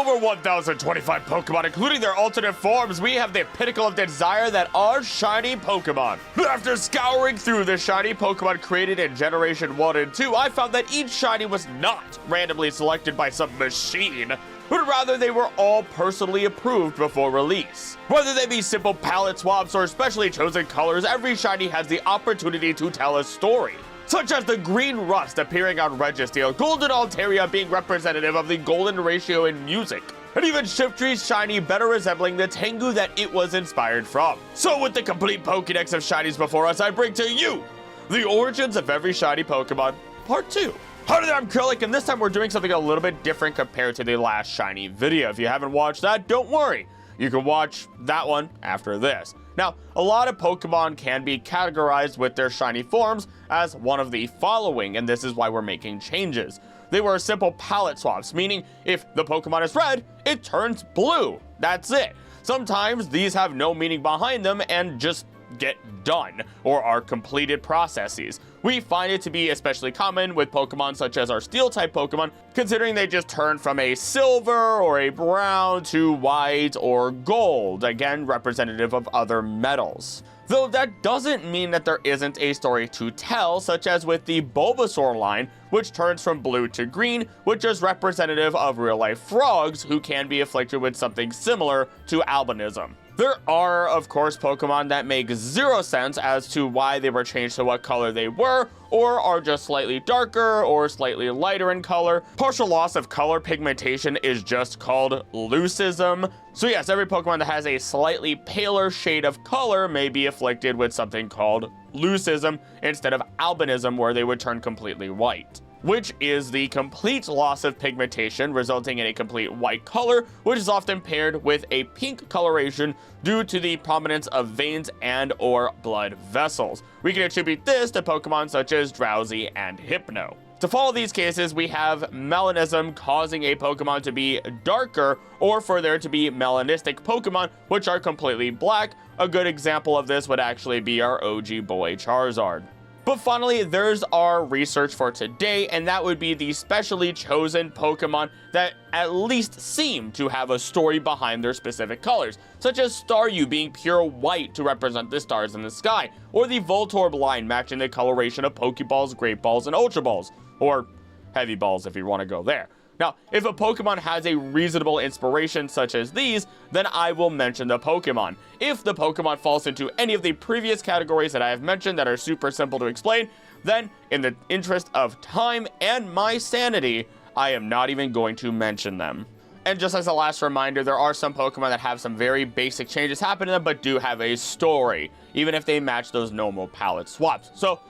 over 1,025 Pokemon, including their alternate forms, we have the pinnacle of desire that are shiny Pokemon. After scouring through the shiny Pokemon created in Generation 1 and 2, I found that each shiny was not randomly selected by some machine, but rather they were all personally approved before release. Whether they be simple palette swaps or specially chosen colors, every shiny has the opportunity to tell a story, such as the green rust appearing on Registeel, golden Altaria being representative of the golden ratio in music, and even Shiftry's shiny better resembling the tengu that it was inspired from. So with the complete pokedex of shinies before us, I bring to you the origins of every shiny Pokemon, part 2. Hi there, I'm Acrylic, and this time we're doing something a little bit different compared to the last shiny video. If you haven't watched that, don't worry. You can watch that one after this. Now, a lot of Pokemon can be categorized with their shiny forms as one of the following, and this is why we're making changes. They were simple palette swaps, meaning if the Pokemon is red, it turns blue. That's it. Sometimes these have no meaning behind them and just get done or are completed processes. We find it to be especially common with Pokemon such as our steel type Pokemon, considering they just turn from a silver or a brown to white or gold, again representative of other metals. Though that doesn't mean that there isn't a story to tell, such as with the Bulbasaur line, which turns from blue to green, which is representative of real-life frogs who can be afflicted with something similar to albinism. There are, of course, Pokemon that make zero sense as to why they were changed to what color they were, or are just slightly darker or slightly lighter in color. Partial loss of color pigmentation is just called leucism. So yes, every Pokemon that has a slightly paler shade of color may be afflicted with something called leucism instead of albinism, where they would turn completely white, which is the complete loss of pigmentation resulting in a complete white color, which is often paired with a pink coloration due to the prominence of veins and or blood vessels. We can attribute this to Pokemon such as Drowsy and Hypno. To follow these cases, we have melanism causing a Pokemon to be darker, or for there to be melanistic Pokemon which are completely black. A good example of this would actually be our OG boy Charizard. But finally, there's our research for today, and that would be the specially chosen Pokemon that at least seem to have a story behind their specific colors, such as Staryu being pure white to represent the stars in the sky, or the Voltorb line matching the coloration of Pokeballs, Great Balls, and Ultra Balls, or Heavy Balls if you want to go there. Now, if a Pokemon has a reasonable inspiration such as these, then I will mention the Pokemon. If the Pokemon falls into any of the previous categories that I have mentioned that are super simple to explain, then in the interest of time and my sanity, I am not even going to mention them. And just as a last reminder, there are some Pokemon that have some very basic changes happen to them, but do have a story, even if they match those normal palette swaps. So,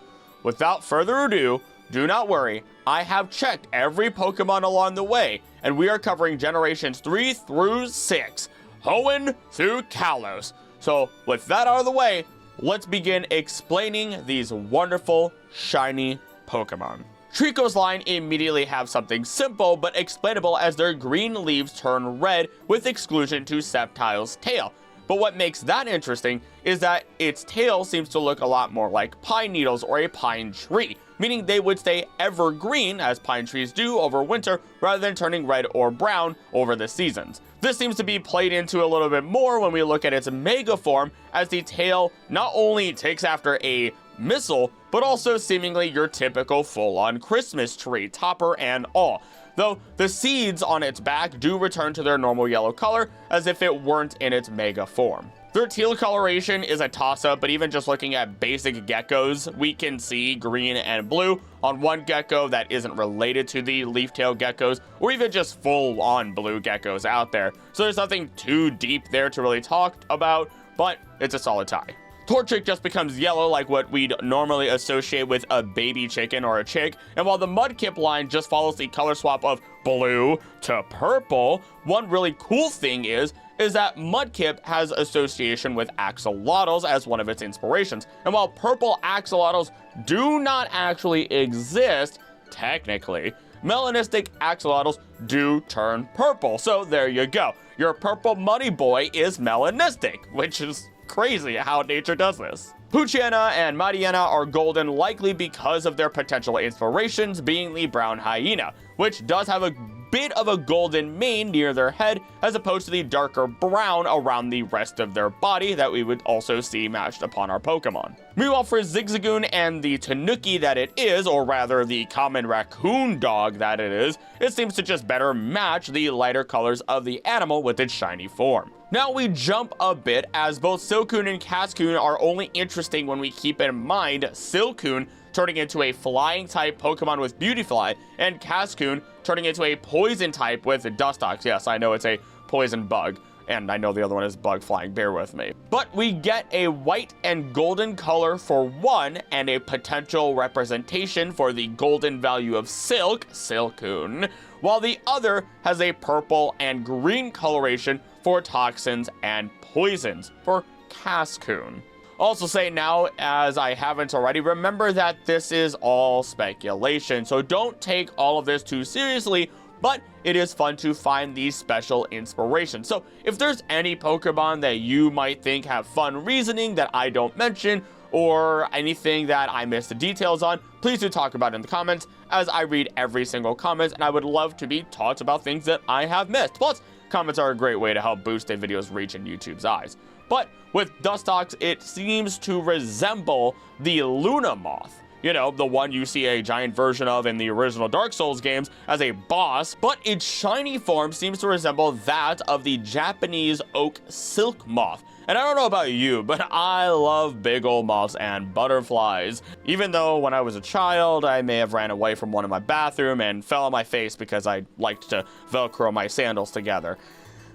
without further ado, do not worry, I have checked every Pokemon along the way, and we are covering generations 3 through 6, Hoenn through Kalos. So with that out of the way, let's begin explaining these wonderful, shiny Pokemon. Trico's line immediately have something simple but explainable as their green leaves turn red with exclusion to Sceptile's tail. But what makes that interesting is that its tail seems to look a lot more like pine needles or a pine tree, meaning they would stay evergreen as pine trees do over winter rather than turning red or brown over the seasons. This seems to be played into a little bit more when we look at its mega form, as the tail not only takes after a missile, but also seemingly your typical full-on Christmas tree, topper and all. Though the seeds on its back do return to their normal yellow color as if it weren't in its mega form. Their teal coloration is a toss-up, but even just looking at basic geckos, we can see green and blue on one gecko that isn't related to the leaf-tailed geckos, or even just full-on blue geckos out there. So there's nothing too deep there to really talk about, but it's a solid tie. Torchic just becomes yellow like what we'd normally associate with a baby chicken or a chick, and while the Mudkip line just follows the color swap of blue to purple, one really cool thing is that Mudkip has association with axolotls as one of its inspirations, and while purple axolotls do not actually exist, technically, melanistic axolotls do turn purple, so there you go. Your purple money boy is melanistic, which is crazy how nature does this. Poochyena and Mightyena are golden likely because of their potential inspirations being the brown hyena, which does have a bit of a golden mane near their head, as opposed to the darker brown around the rest of their body that we would also see matched upon our Pokemon. Meanwhile, for Zigzagoon and the Tanuki that it is, or rather the common raccoon dog that it is, it seems to just better match the lighter colors of the animal with its shiny form. Now we jump a bit, as both Silcoon and Cascoon are only interesting when we keep in mind Silcoon turning into a flying type Pokemon with Beautifly, and Cascoon turning into a poison type with Dustox. Yes, I know it's a poison bug, and I know the other one is bug flying, bear with me. But we get a white and golden color for one, and a potential representation for the golden value of Silk, Silcoon, while the other has a purple and green coloration for toxins and poisons for Cascoon. Also say now, as I haven't already, remember that this is all speculation, so don't take all of this too seriously, but it is fun to find these special inspirations. So if there's any Pokemon that you might think have fun reasoning that I don't mention, or anything that I missed the details on, please do talk about it in the comments, as I read every single comment, and I would love to be taught about things that I have missed. Plus, comments are a great way to help boost a video's reach in YouTube's eyes. But with Dustox, it seems to resemble the Luna Moth. You know, the one you see a giant version of in the original Dark Souls games as a boss, but its shiny form seems to resemble that of the Japanese oak silk moth. And I don't know about you, but I love big old moths and butterflies. Even though when I was a child, I may have ran away from one in my bathroom and fell on my face because I liked to Velcro my sandals together.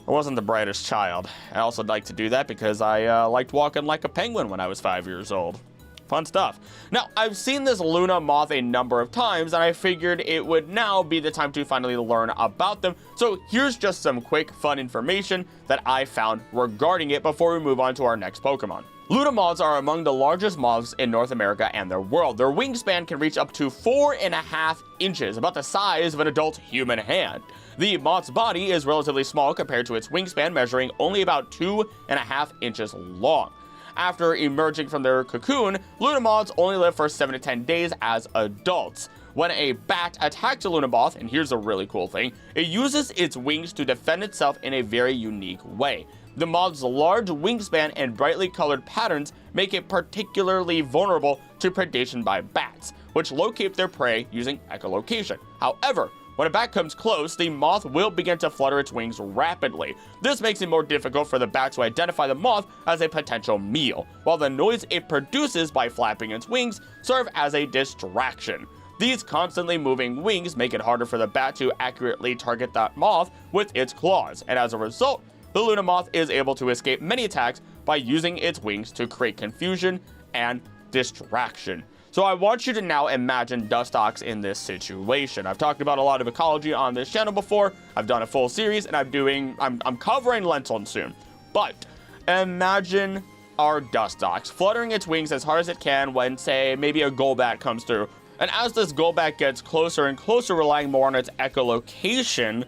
I wasn't the brightest child. I also liked to do that because I liked walking like a penguin when I was 5 years old. Fun stuff. Now, I've seen this Luna Moth a number of times, and I figured it would now be the time to finally learn about them. So here's just some quick, fun information that I found regarding it before we move on to our next Pokemon. Luna Moths are among the largest moths in North America and their world. Their wingspan can reach up to 4.5 inches, about the size of an adult human hand. The moth's body is relatively small compared to its wingspan, measuring only about 2.5 inches long. After emerging from their cocoon, Luna Moths only live for 7 to 10 days as adults. When a bat attacks a Luna Moth, and here's a really cool thing, it uses its wings to defend itself in a very unique way. The moth's large wingspan and brightly colored patterns make it particularly vulnerable to predation by bats, which locate their prey using echolocation. However, when a bat comes close, the moth will begin to flutter its wings rapidly. This makes it more difficult for the bat to identify the moth as a potential meal, while the noise it produces by flapping its wings serve as a distraction. These constantly moving wings make it harder for the bat to accurately target that moth with its claws, and as a result, the Luna Moth is able to escape many attacks by using its wings to create confusion and distraction. So I want you to now imagine Dustox in this situation. I've talked about a lot of ecology on this channel before. I've done a full series, and I'm covering Lenton soon. But imagine our Dustox fluttering its wings as hard as it can when, say, maybe a Golbat comes through. And as this Golbat gets closer and closer, relying more on its echolocation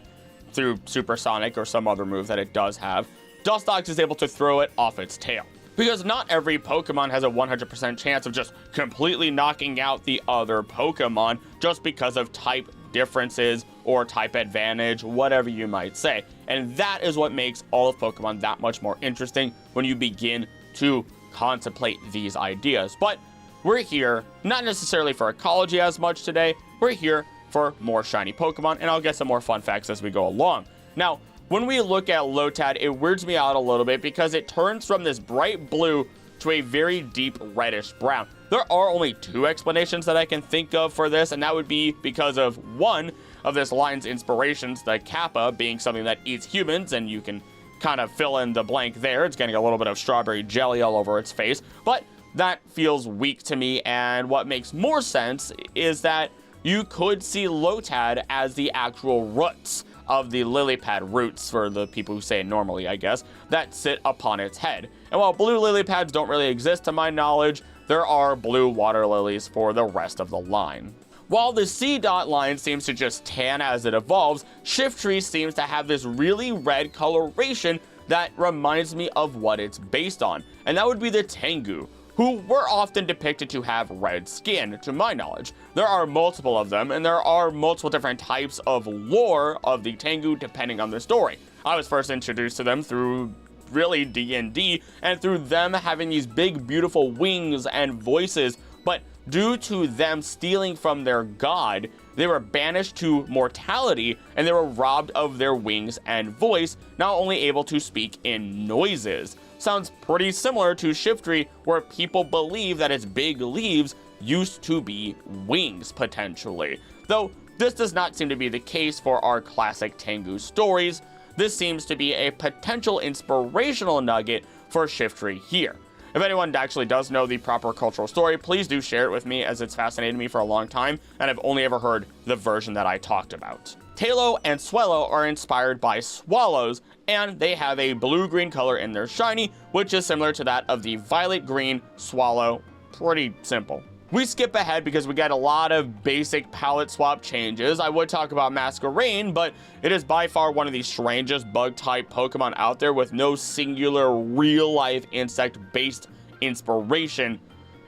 through Supersonic or some other move that it does have, Dustox is able to throw it off its tail. Because not every Pokemon has a 100% chance of just completely knocking out the other Pokemon just because of type differences or type advantage, whatever you might say. And that is what makes all of Pokemon that much more interesting when you begin to contemplate these ideas. But we're here not necessarily for ecology as much today, we're here for more shiny Pokemon, and I'll get some more fun facts as we go along. Now, when we look at Lotad, it weirds me out a little bit because it turns from this bright blue to a very deep reddish brown. There are only two explanations that I can think of for this, and that would be because of one of this line's inspirations, the Kappa, being something that eats humans, and you can kind of fill in the blank there. It's getting a little bit of strawberry jelly all over its face, but that feels weak to me, and what makes more sense is that you could see Lotad as the actual roots of the lily pad roots, for the people who say it normally, I guess, that sit upon its head. And while blue lily pads don't really exist to my knowledge, there are blue water lilies for the rest of the line. While the C dot line seems to just tan as it evolves, Shiftry seems to have this really red coloration that reminds me of what it's based on, and that would be the Tengu. who were often depicted to have red skin, to my knowledge. There are multiple of them, and there are multiple different types of lore of the Tengu depending on the story. I was first introduced to them through really D&D, and through them having these big beautiful wings and voices, but due to them stealing from their god, they were banished to mortality, and they were robbed of their wings and voice, now only able to speak in noises. Sounds pretty similar to Shiftry, where people believe that its big leaves used to be wings, potentially. Though this does not seem to be the case for our classic Tengu stories. This seems to be a potential inspirational nugget for Shiftry here. If anyone actually does know the proper cultural story, please do share it with me, as it's fascinated me for a long time, and I've only ever heard the version that I talked about. Talo and Swellow are inspired by swallows, and they have a blue-green color in their shiny, which is similar to that of the violet-green swallow. Pretty simple. We skip ahead because we got a lot of basic palette swap changes. I would talk about Masquerain, but it is by far one of the strangest bug-type Pokemon out there, with no singular real-life insect-based inspiration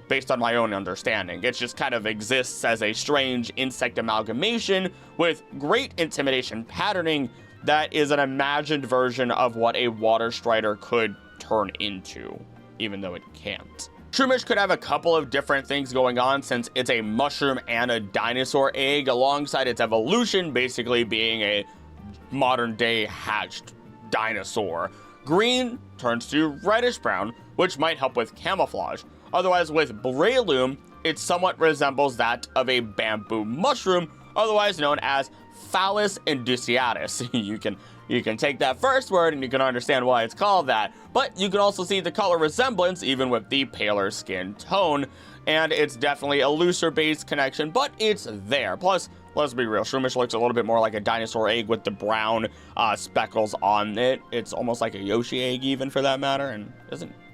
based on my own understanding. It just kind of exists as a strange insect amalgamation with great intimidation patterning that is an imagined version of what a water strider could turn into, even though it can't. Shroomish could have a couple of different things going on, since it's a mushroom and a dinosaur egg, alongside its evolution basically being a modern-day hatched dinosaur. Green turns to reddish-brown, which might help with camouflage. Otherwise, with Breloom, it somewhat resembles that of a bamboo mushroom, otherwise known as Phallus indusiatus. You can take that first word and you can understand why it's called that, but you can also see the color resemblance even with the paler skin tone, and it's definitely a looser based connection, but it's there. Plus, let's be real, Shroomish looks a little bit more like a dinosaur egg with the brown speckles on it. It's almost like a Yoshi egg even, for that matter, and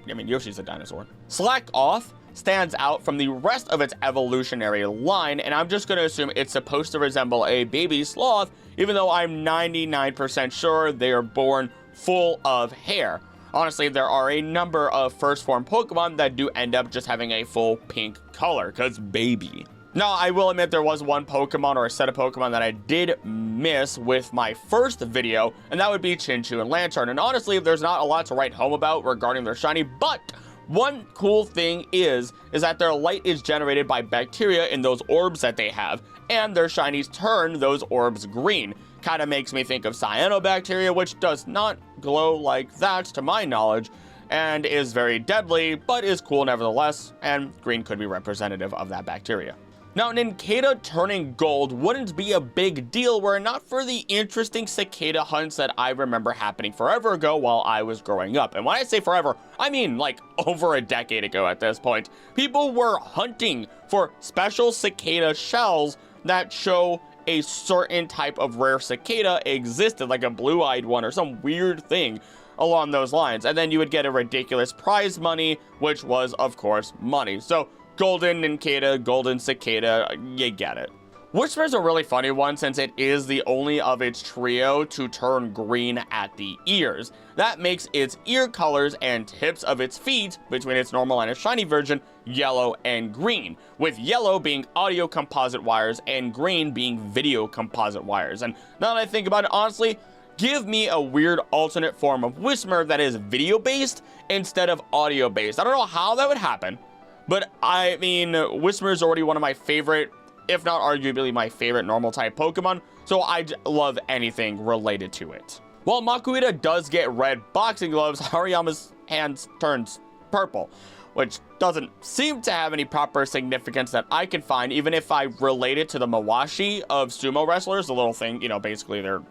Yoshi's a dinosaur. Slack Off stands out from the rest of its evolutionary line, and I'm just going to assume it's supposed to resemble a baby sloth, even though I'm 99% sure they are born full of hair. Honestly, there are a number of first form Pokemon that do end up just having a full pink color, because baby. Now, I will admit there was one Pokemon or a set of Pokemon that I did miss with my first video, and that would be Chinchou and Lantern. And honestly, there's not a lot to write home about regarding their shiny, but one cool thing is that their light is generated by bacteria in those orbs that they have, and their shinies turn those orbs green. Kind of makes me think of cyanobacteria, which does not glow like that to my knowledge, and is very deadly, but is cool nevertheless, and green could be representative of that bacteria. Now, Nincada turning gold wouldn't be a big deal were it not for the interesting cicada hunts that I remember happening forever ago while I was growing up. And when I say forever, I mean like over a decade ago at this point. People were hunting for special cicada shells that show a certain type of rare cicada existed, like a blue-eyed one or some weird thing along those lines. And then you would get a ridiculous prize money, which was, of course, money. So Golden Nincada, Golden Cicada, you get it. Whisper's a really funny one since it is the only of its trio to turn green at the ears. That makes its ear colors and tips of its feet, between its normal and its shiny version, yellow and green, with yellow being audio composite wires and green being video composite wires. And now that I think about it, honestly, give me a weird alternate form of Whisper that is video-based instead of audio-based. I don't know how that would happen. But, I mean, Whisper is already one of my favorite, if not arguably my favorite normal type Pokemon, so I love anything related to it. While Makuhita does get red boxing gloves, Hariyama's hands turns purple, which doesn't seem to have any proper significance that I can find, even if I relate it to the Mawashi of sumo wrestlers, the little thing, basically they're,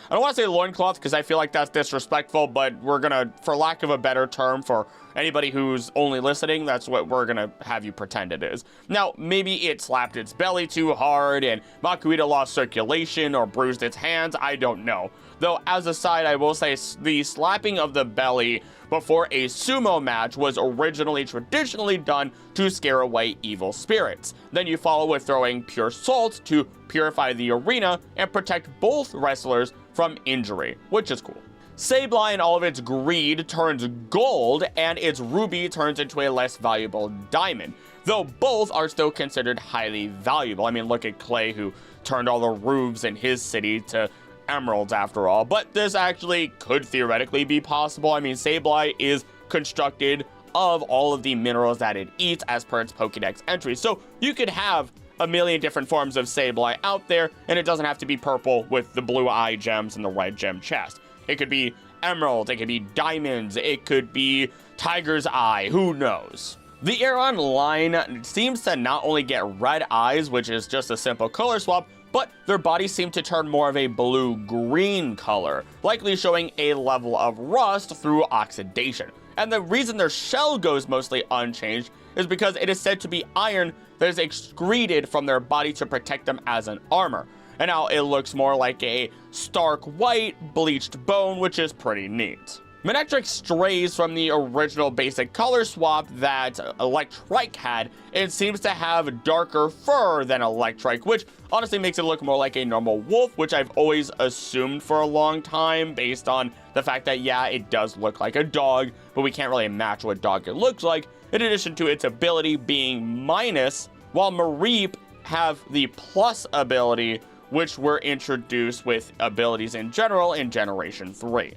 I don't want to say loincloth because I feel like that's disrespectful, but we're gonna, for lack of a better term for anybody who's only listening, that's what we're gonna have you pretend it is. Now, maybe it slapped its belly too hard and Makuhita lost circulation or bruised its hands, I don't know. Though, as a side, I will say the slapping of the belly before a sumo match was originally traditionally done to scare away evil spirits. Then you follow with throwing pure salt to purify the arena and protect both wrestlers from injury, which is cool. Sableye in all of its greed turns gold, and its ruby turns into a less valuable diamond, though both are still considered highly valuable. I mean, look at Clay, who turned all the roofs in his city to emeralds after all, but this actually could theoretically be possible. I mean, Sableye is constructed of all of the minerals that it eats as per its Pokedex entry, so you could have a million different forms of Sableye out there, and it doesn't have to be purple with the blue eye gems and the red gem chest. It could be emerald, it could be diamonds, it could be tiger's eye, who knows? The Aeron line seems to not only get red eyes, which is just a simple color swap, but their bodies seem to turn more of a blue-green color, likely showing a level of rust through oxidation. And the reason their shell goes mostly unchanged is because it is said to be iron that is excreted from their body to protect them as an armor. And now it looks more like a stark white, bleached bone, which is pretty neat. Manectric strays from the original basic color swap that Electrike had. It seems to have darker fur than Electrike, which honestly makes it look more like a normal wolf, which I've always assumed for a long time based on the fact that, yeah, it does look like a dog, but we can't really match what dog it looks like, in addition to its ability being minus, while Mareep have the plus ability, which were introduced with abilities in general in Generation 3.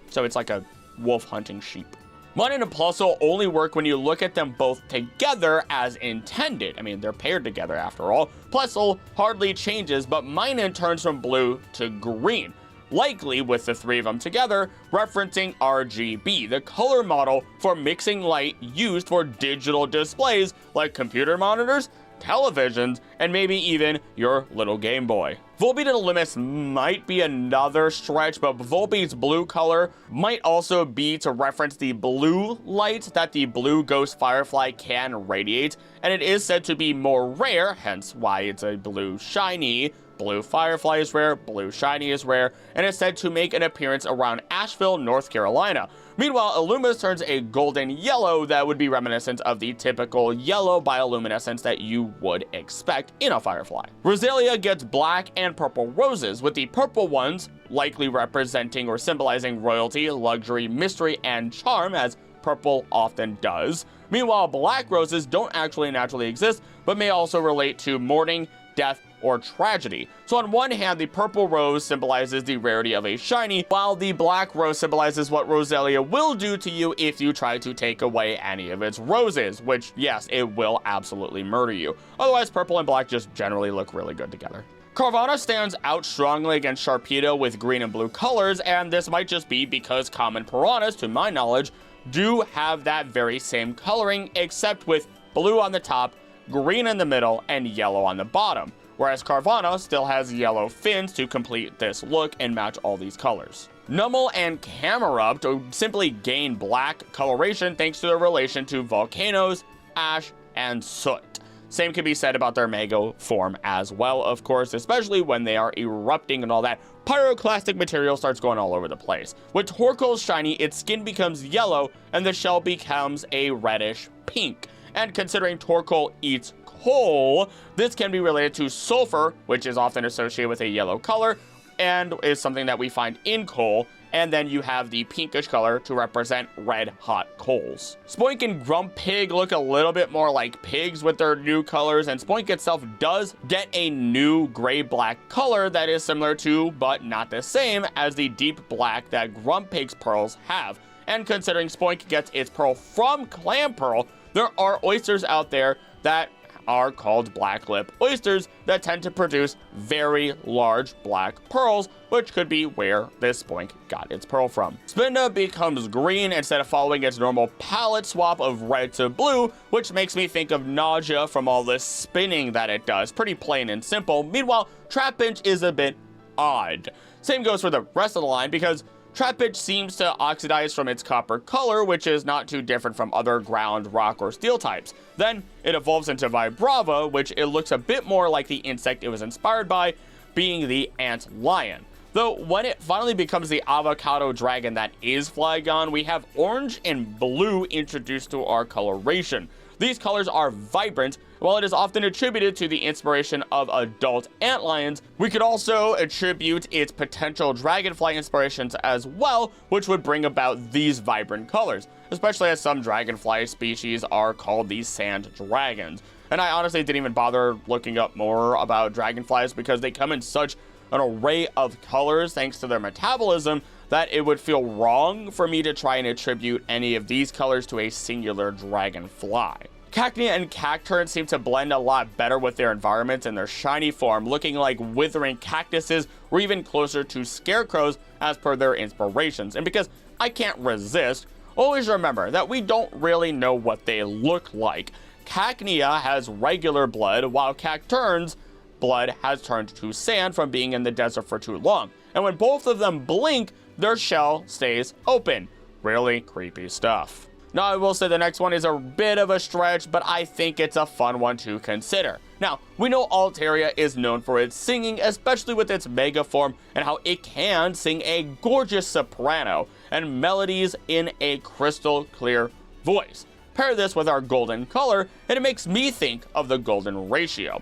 So it's like a wolf hunting sheep. Minun and Plusle only work when you look at them both together as intended. I mean, they're paired together after all. Plusle hardly changes, but Minun turns from blue to green, likely with the three of them together, referencing RGB, the color model for mixing light used for digital displays like computer monitors, televisions, and maybe even your little Game Boy. Volbeat and Loomis might be another stretch, but Volbeat's blue color might also be to reference the blue light that the blue ghost firefly can radiate, and it is said to be more rare, hence why it's a blue shiny. Blue firefly is rare, blue shiny is rare, and is said to make an appearance around Asheville, North Carolina. Meanwhile, Illumis turns a golden yellow that would be reminiscent of the typical yellow bioluminescence that you would expect in a firefly. Roselia gets black and purple roses, with the purple ones likely representing or symbolizing royalty, luxury, mystery, and charm, as purple often does. Meanwhile, black roses don't actually naturally exist, but may also relate to mourning, death, or tragedy. So on one hand, the purple rose symbolizes the rarity of a shiny, while the black rose symbolizes what Roselia will do to you if you try to take away any of its roses, which, yes, it will absolutely murder you. Otherwise, purple and black just generally look really good together. Carvanha stands out strongly against Sharpedo with green and blue colors, and this might just be because common piranhas, to my knowledge, do have that very same coloring, except with blue on the top, green in the middle, and yellow on the bottom, whereas Carvanha still has yellow fins to complete this look and match all these colors. Numel and Camerupt simply gain black coloration thanks to their relation to volcanoes, ash, and soot. Same can be said about their Mego form as well, of course, especially when they are erupting and all that. Pyroclastic material starts going all over the place. With Torkoal's shiny, its skin becomes yellow and the shell becomes a reddish pink. And considering Torkoal eats coal, this can be related to sulfur, which is often associated with a yellow color and is something that we find in coal. And then you have the pinkish color to represent red hot coals. Spoink and Grumpig look a little bit more like pigs with their new colors, and Spoink itself does get a new gray-black color that is similar to, but not the same, as the deep black that Grumpig's pearls have. And considering Spoink gets its pearl from clam pearl, there are oysters out there that are called black lip oysters that tend to produce very large black pearls, which could be where this Spoink got its pearl from. Spinda becomes green instead of following its normal palette swap of red to blue, which makes me think of nausea from all this spinning that it does. Pretty plain and simple. Meanwhile, Trapinch is a bit odd. Same goes for the rest of the line, because Trapinch seems to oxidize from its copper color, which is not too different from other ground, rock, or steel types. Then it evolves into Vibrava, which it looks a bit more like the insect it was inspired by, being the ant lion. Though when it finally becomes the avocado dragon that is Flygon, we have orange and blue introduced to our coloration. These colors are vibrant While it is often attributed to the inspiration of adult antlions, we could also attribute its potential dragonfly inspirations as well, which would bring about these vibrant colors, especially as some dragonfly species are called these sand dragons. And I honestly didn't even bother looking up more about dragonflies because they come in such an array of colors thanks to their metabolism that it would feel wrong for me to try and attribute any of these colors to a singular dragonfly. Cacnea and cacturns seem to blend a lot better with their environments and their shiny form, looking like withering cactuses or even closer to scarecrows as per their inspirations. And because I can't resist, always remember that we don't really know what they look like. Cacnea has regular blood, while cacturns' blood has turned to sand from being in the desert for too long. And when both of them blink, their shell stays open. Really creepy stuff. Now, I will say the next one is a bit of a stretch, but I think it's a fun one to consider. Now, we know Altaria is known for its singing, especially with its mega form and how it can sing a gorgeous soprano and melodies in a crystal clear voice. Pair this with our golden color, and it makes me think of the golden ratio.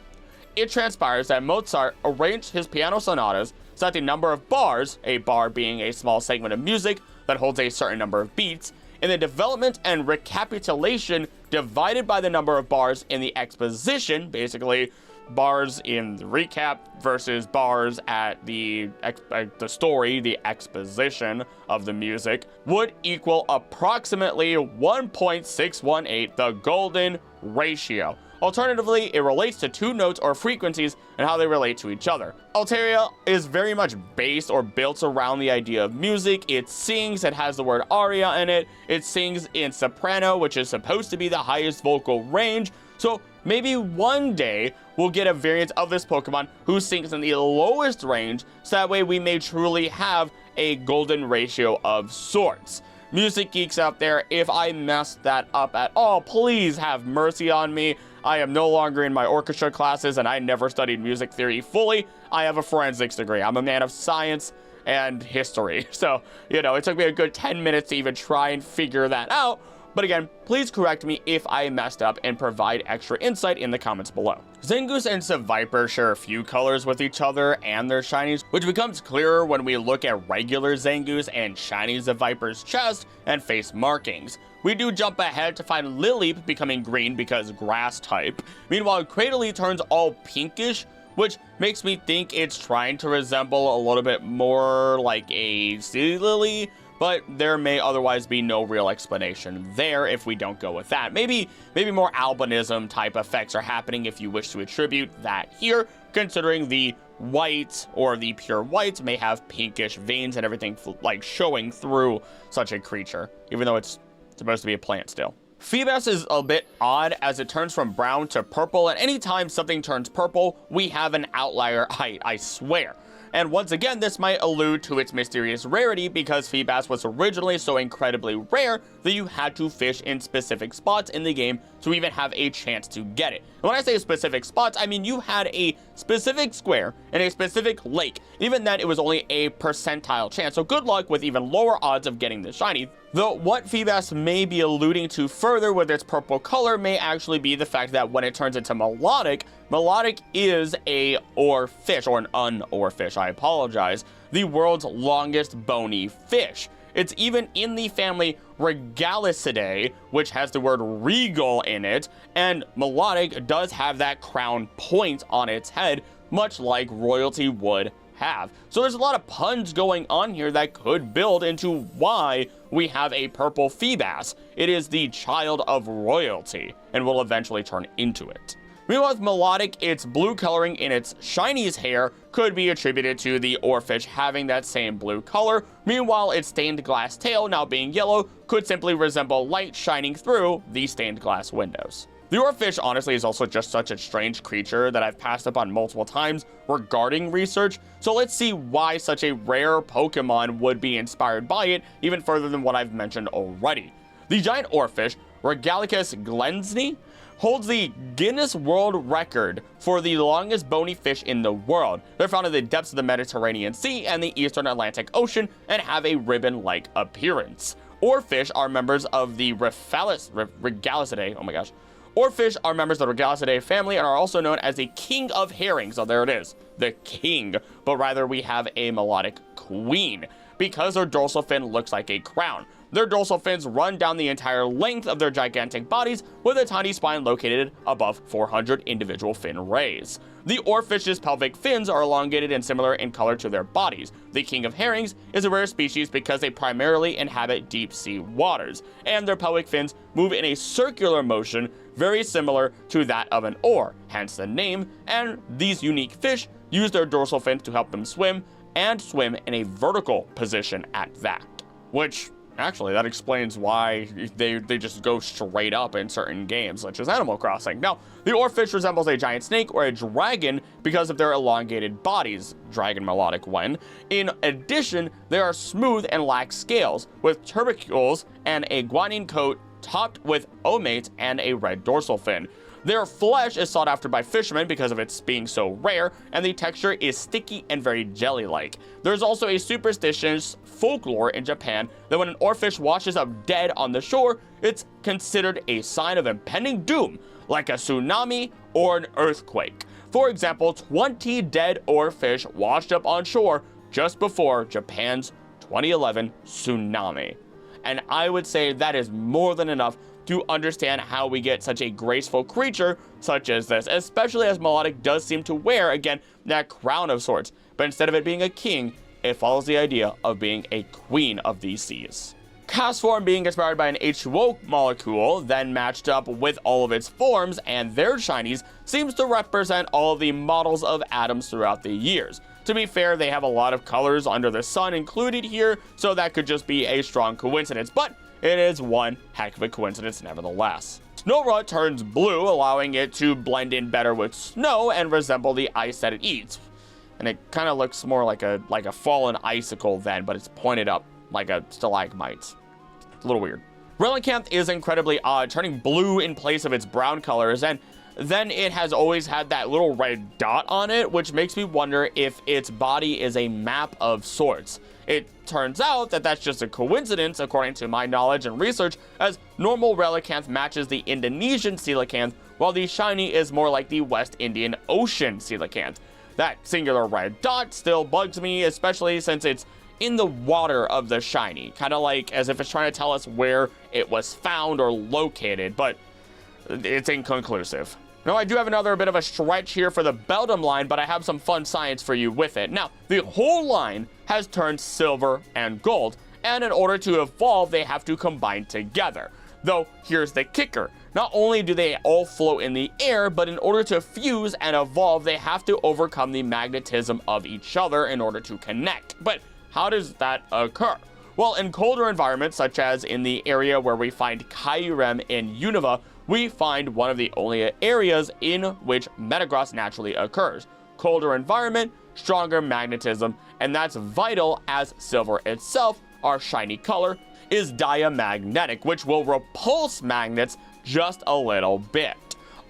It transpires that Mozart arranged his piano sonatas so that the number of bars, a bar being a small segment of music that holds a certain number of beats, in the development and recapitulation divided by the number of bars in the exposition, basically bars in the recap versus bars at the story, the exposition of the music, would equal approximately 1.618, the golden ratio. Alternatively, it relates to two notes or frequencies and how they relate to each other. Altaria is very much based or built around the idea of music. It sings, it has the word aria in it. It sings in soprano, which is supposed to be the highest vocal range. So maybe one day we'll get a variant of this Pokemon who sings in the lowest range, so that way we may truly have a golden ratio of sorts. Music geeks out there, if I messed that up at all, please have mercy on me. I am no longer in my orchestra classes, and I never studied music theory fully. I have a forensics degree. I'm a man of science and history. So, it took me a good 10 minutes to even try and figure that out. But again, please correct me if I messed up and provide extra insight in the comments below. Zangoose and Seviper share a few colors with each other and their shinies, which becomes clearer when we look at regular Zangoose and shiny Seviper's chest and face markings. We do jump ahead to find Lileep becoming green because grass type. Meanwhile, Cradily turns all pinkish, which makes me think it's trying to resemble a little bit more like a sea lily, but there may otherwise be no real explanation there if we don't go with that. Maybe more albinism type effects are happening if you wish to attribute that here, considering the white or the pure whites may have pinkish veins and everything like showing through such a creature, even though it's supposed to be a plant still. Feebas is a bit odd as it turns from brown to purple, and anytime something turns purple, we have an outlier height, I swear. And once again, this might allude to its mysterious rarity because Feebas was originally so incredibly rare that you had to fish in specific spots in the game to even have a chance to get it. And when I say specific spots, I mean you had a specific square and a specific lake. Even then, it was only a percentile chance, so good luck with even lower odds of getting the shiny. Though what Feebas may be alluding to further with its purple color may actually be the fact that when it turns into Melodic, Melodic is a oarfish, or an un-oarfish, I apologize, the world's longest bony fish. It's even in the family Regalicidae, which has the word regal in it, and Melodic does have that crown point on its head, much like royalty would have. So there's a lot of puns going on here that could build into why we have a purple Feebas. It is the child of royalty and will eventually turn into it. Meanwhile, with Melodic, its blue coloring in its shinies hair could be attributed to the oarfish having that same blue color. Meanwhile, its stained glass tail, now being yellow, could simply resemble light shining through the stained glass windows. The oarfish, honestly, is also just such a strange creature that I've passed up on multiple times regarding research, so let's see why such a rare Pokemon would be inspired by it, even further than what I've mentioned already. The giant oarfish, Regalicus glensney, holds the Guinness World Record for the longest bony fish in the world. They're found in the depths of the Mediterranean Sea and the Eastern Atlantic Ocean and have a ribbon-like appearance. Oarfish are members of the Regalicidae, Oarfish are members of the Registeel family and are also known as the king of herring. So there it is, the king, but rather we have a melodic queen because their dorsal fin looks like a crown. Their dorsal fins run down the entire length of their gigantic bodies with a tiny spine located above 400 individual fin rays. The oarfish's pelvic fins are elongated and similar in color to their bodies. The king of herrings is a rare species because they primarily inhabit deep sea waters, and their pelvic fins move in a circular motion very similar to that of an oar, hence the name, and these unique fish use their dorsal fins to help them swim, and swim in a vertical position at that. Which, actually, that explains why they just go straight up in certain games, such as Animal Crossing. Now, the oarfish resembles a giant snake or a dragon because of their elongated bodies, dragon melodic when. In addition, they are smooth and lack scales, with tubercles and a guanine coat topped with omates and a red dorsal fin. Their flesh is sought after by fishermen because of its being so rare, and the texture is sticky and very jelly-like. There's also a superstitious folklore in Japan that when an oarfish washes up dead on the shore, it's considered a sign of impending doom, like a tsunami or an earthquake. For example, 20 dead oarfish washed up on shore just before Japan's 2011 tsunami. And I would say that is more than enough to understand how we get such a graceful creature such as this, especially as Melodic does seem to wear, again, that crown of sorts, but instead of it being a king, it follows the idea of being a queen of these seas. Cast form being inspired by an H2O molecule, then matched up with all of its forms and their shinies, seems to represent all of the models of atoms throughout the years. To be fair, they have a lot of colors under the sun included here, so that could just be a strong coincidence, but it is one heck of a coincidence nevertheless. Snow turns blue, allowing it to blend in better with snow and resemble the ice that it eats. And it kind of looks more like a fallen icicle then, but it's pointed up like a stalagmite. It's a little weird. Relicanth is incredibly odd, turning blue in place of its brown colors, and then it has always had that little red dot on it, which makes me wonder if its body is a map of sorts. It turns out that that's just a coincidence, according to my knowledge and research, as normal Relicanth matches the Indonesian coelacanth, while the shiny is more like the West Indian Ocean coelacanth. That singular red dot still bugs me, especially since it's in the water of the shiny, kind of like as if it's trying to tell us where it was found or located, but it's inconclusive. Now, I do have another bit of a stretch here for the Beldum line, but I have some fun science for you with it. Now, the whole line has turned silver and gold, and in order to evolve, they have to combine together. Though, here's the kicker. Not only do they all float in the air, but in order to fuse and evolve, they have to overcome the magnetism of each other in order to connect. But how does that occur? Well, in colder environments, such as in the area where we find Kyurem in Unova, we find one of the only areas in which Metagross naturally occurs. Colder environment, stronger magnetism, and that's vital as silver itself, our shiny color, is diamagnetic, which will repulse magnets just a little bit.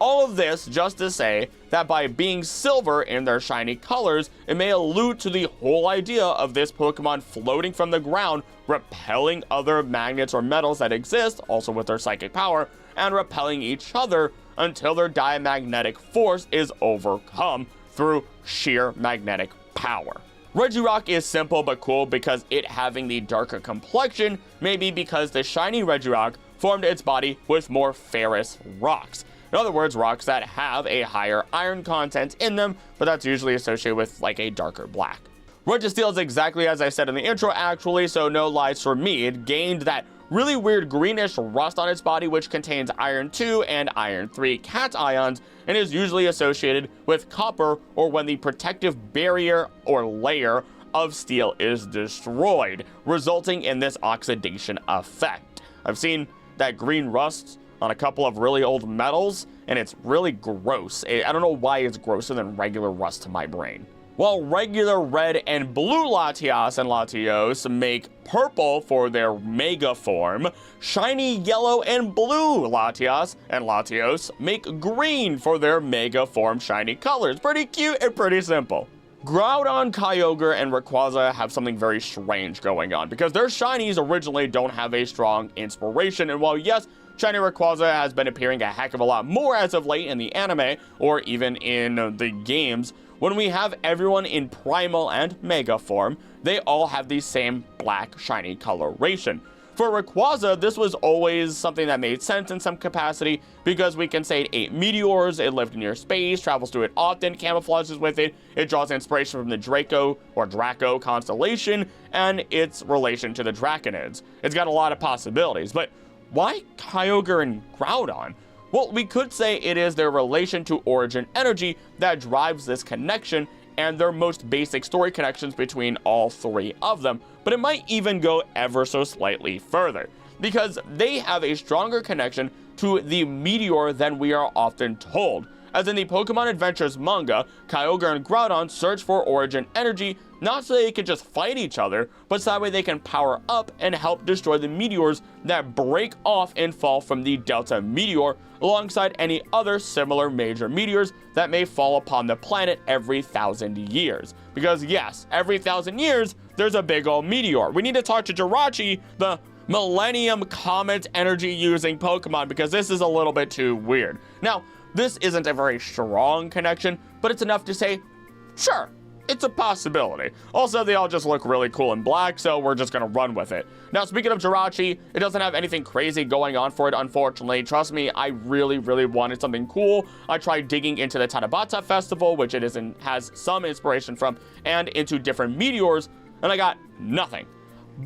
All of this just to say that by being silver in their shiny colors, it may allude to the whole idea of this Pokemon floating from the ground, repelling other magnets or metals that exist, also with their psychic power, and repelling each other until their diamagnetic force is overcome through sheer magnetic power. Regirock is simple but cool because it having the darker complexion, maybe because the shiny Regirock formed its body with more ferrous rocks. In other words, rocks that have a higher iron content in them, but that's usually associated with like a darker black. Registeel is exactly as I said in the intro actually, so no lies for me. It gained that really weird greenish rust on its body, which contains iron 2 and iron 3 cations, and is usually associated with copper or when the protective barrier or layer of steel is destroyed, resulting in this oxidation effect. I've seen that green rust on a couple of really old metals, and it's really gross. I don't know why it's grosser than regular rust to my brain. While regular red and blue Latias and Latios make purple for their mega form, shiny yellow and blue Latias and Latios make green for their mega form shiny colors. Pretty cute and pretty simple. Groudon, Kyogre, and Rayquaza have something very strange going on because their shinies originally don't have a strong inspiration, and while yes, Shiny Rayquaza has been appearing a heck of a lot more as of late in the anime, or even in the games. When we have everyone in Primal and Mega form, they all have the same black shiny coloration. For Rayquaza, this was always something that made sense in some capacity, because we can say it ate meteors, it lived near space, travels through it often, camouflages with it, it draws inspiration from the Draco constellation, and its relation to the Draconids. It's got a lot of possibilities, but why Kyogre and Groudon? Well, we could say it is their relation to Origin Energy that drives this connection, and their most basic story connections between all three of them, but it might even go ever so slightly further, because they have a stronger connection to the meteor than we are often told. As in the Pokemon Adventures manga, Kyogre and Groudon search for Origin Energy, not so they can just fight each other, but so that way they can power up and help destroy the meteors that break off and fall from the Delta Meteor, alongside any other similar major meteors that may fall upon the planet every 1,000 years. Because yes, every 1,000 years, there's a big old meteor. We need to talk to Jirachi, the Millennium Comet energy using Pokemon, because this is a little bit too weird. Now, this isn't a very strong connection, but it's enough to say, sure, it's a possibility. Also, they all just look really cool in black, so we're just gonna run with it. Now, speaking of Jirachi, it doesn't have anything crazy going on for it, unfortunately. Trust me, I really wanted something cool. I tried digging into the Tanabata Festival, which it has some inspiration from, and into different meteors, and I got nothing.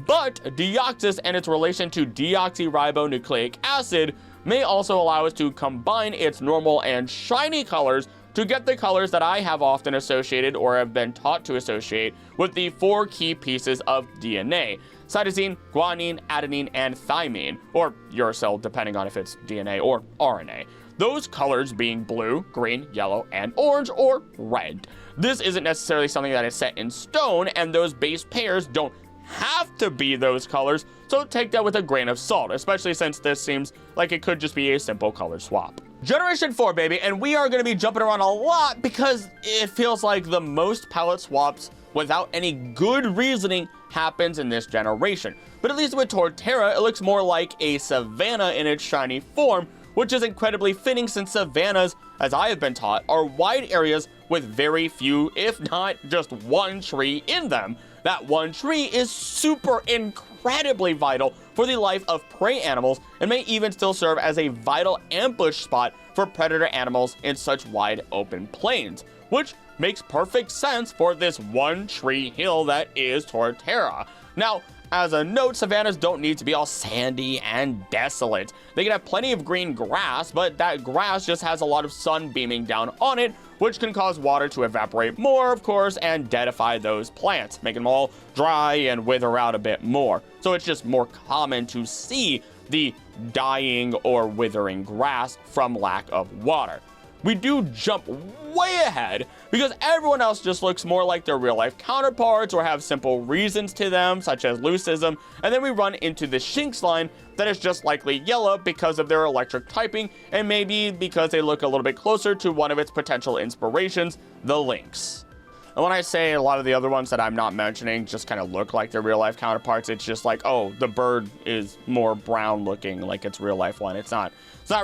But Deoxys and its relation to deoxyribonucleic acid may also allow us to combine its normal and shiny colors to get the colors that I have often associated or have been taught to associate with the 4 key pieces of DNA: cytosine, guanine, adenine, and thymine, or uracil, depending on if it's DNA or RNA. Those colors being blue, green, yellow, and orange, or red. This isn't necessarily something that is set in stone, and those base pairs don't have to be those colors, so take that with a grain of salt, especially since this seems like it could just be a simple color swap. Generation 4, baby, and we are going to be jumping around a lot because it feels like the most palette swaps without any good reasoning happens in this generation. But at least with Torterra, it looks more like a savanna in its shiny form, which is incredibly fitting since savannas, as I have been taught, are wide areas with very few, if not just one tree in them. That one tree is super incredibly vital for the life of prey animals and may even still serve as a vital ambush spot for predator animals in such wide open plains, which makes perfect sense for this one tree hill that is Torterra. Now, as a note, savannas don't need to be all sandy and desolate. They can have plenty of green grass, but that grass just has a lot of sun beaming down on it, which can cause water to evaporate more, of course, and deadify those plants, making them all dry and wither out a bit more. So it's just more common to see the dying or withering grass from lack of water. We do jump way ahead because everyone else just looks more like their real life counterparts or have simple reasons to them, such as leucism, and then we run into the Shinx line that is just likely yellow because of their electric typing, and maybe because they look a little bit closer to one of its potential inspirations, the Lynx. And when I say a lot of the other ones that I'm not mentioning just kind of look like their real life counterparts, it's just like, oh, the bird is more brown looking like its real life one. It's not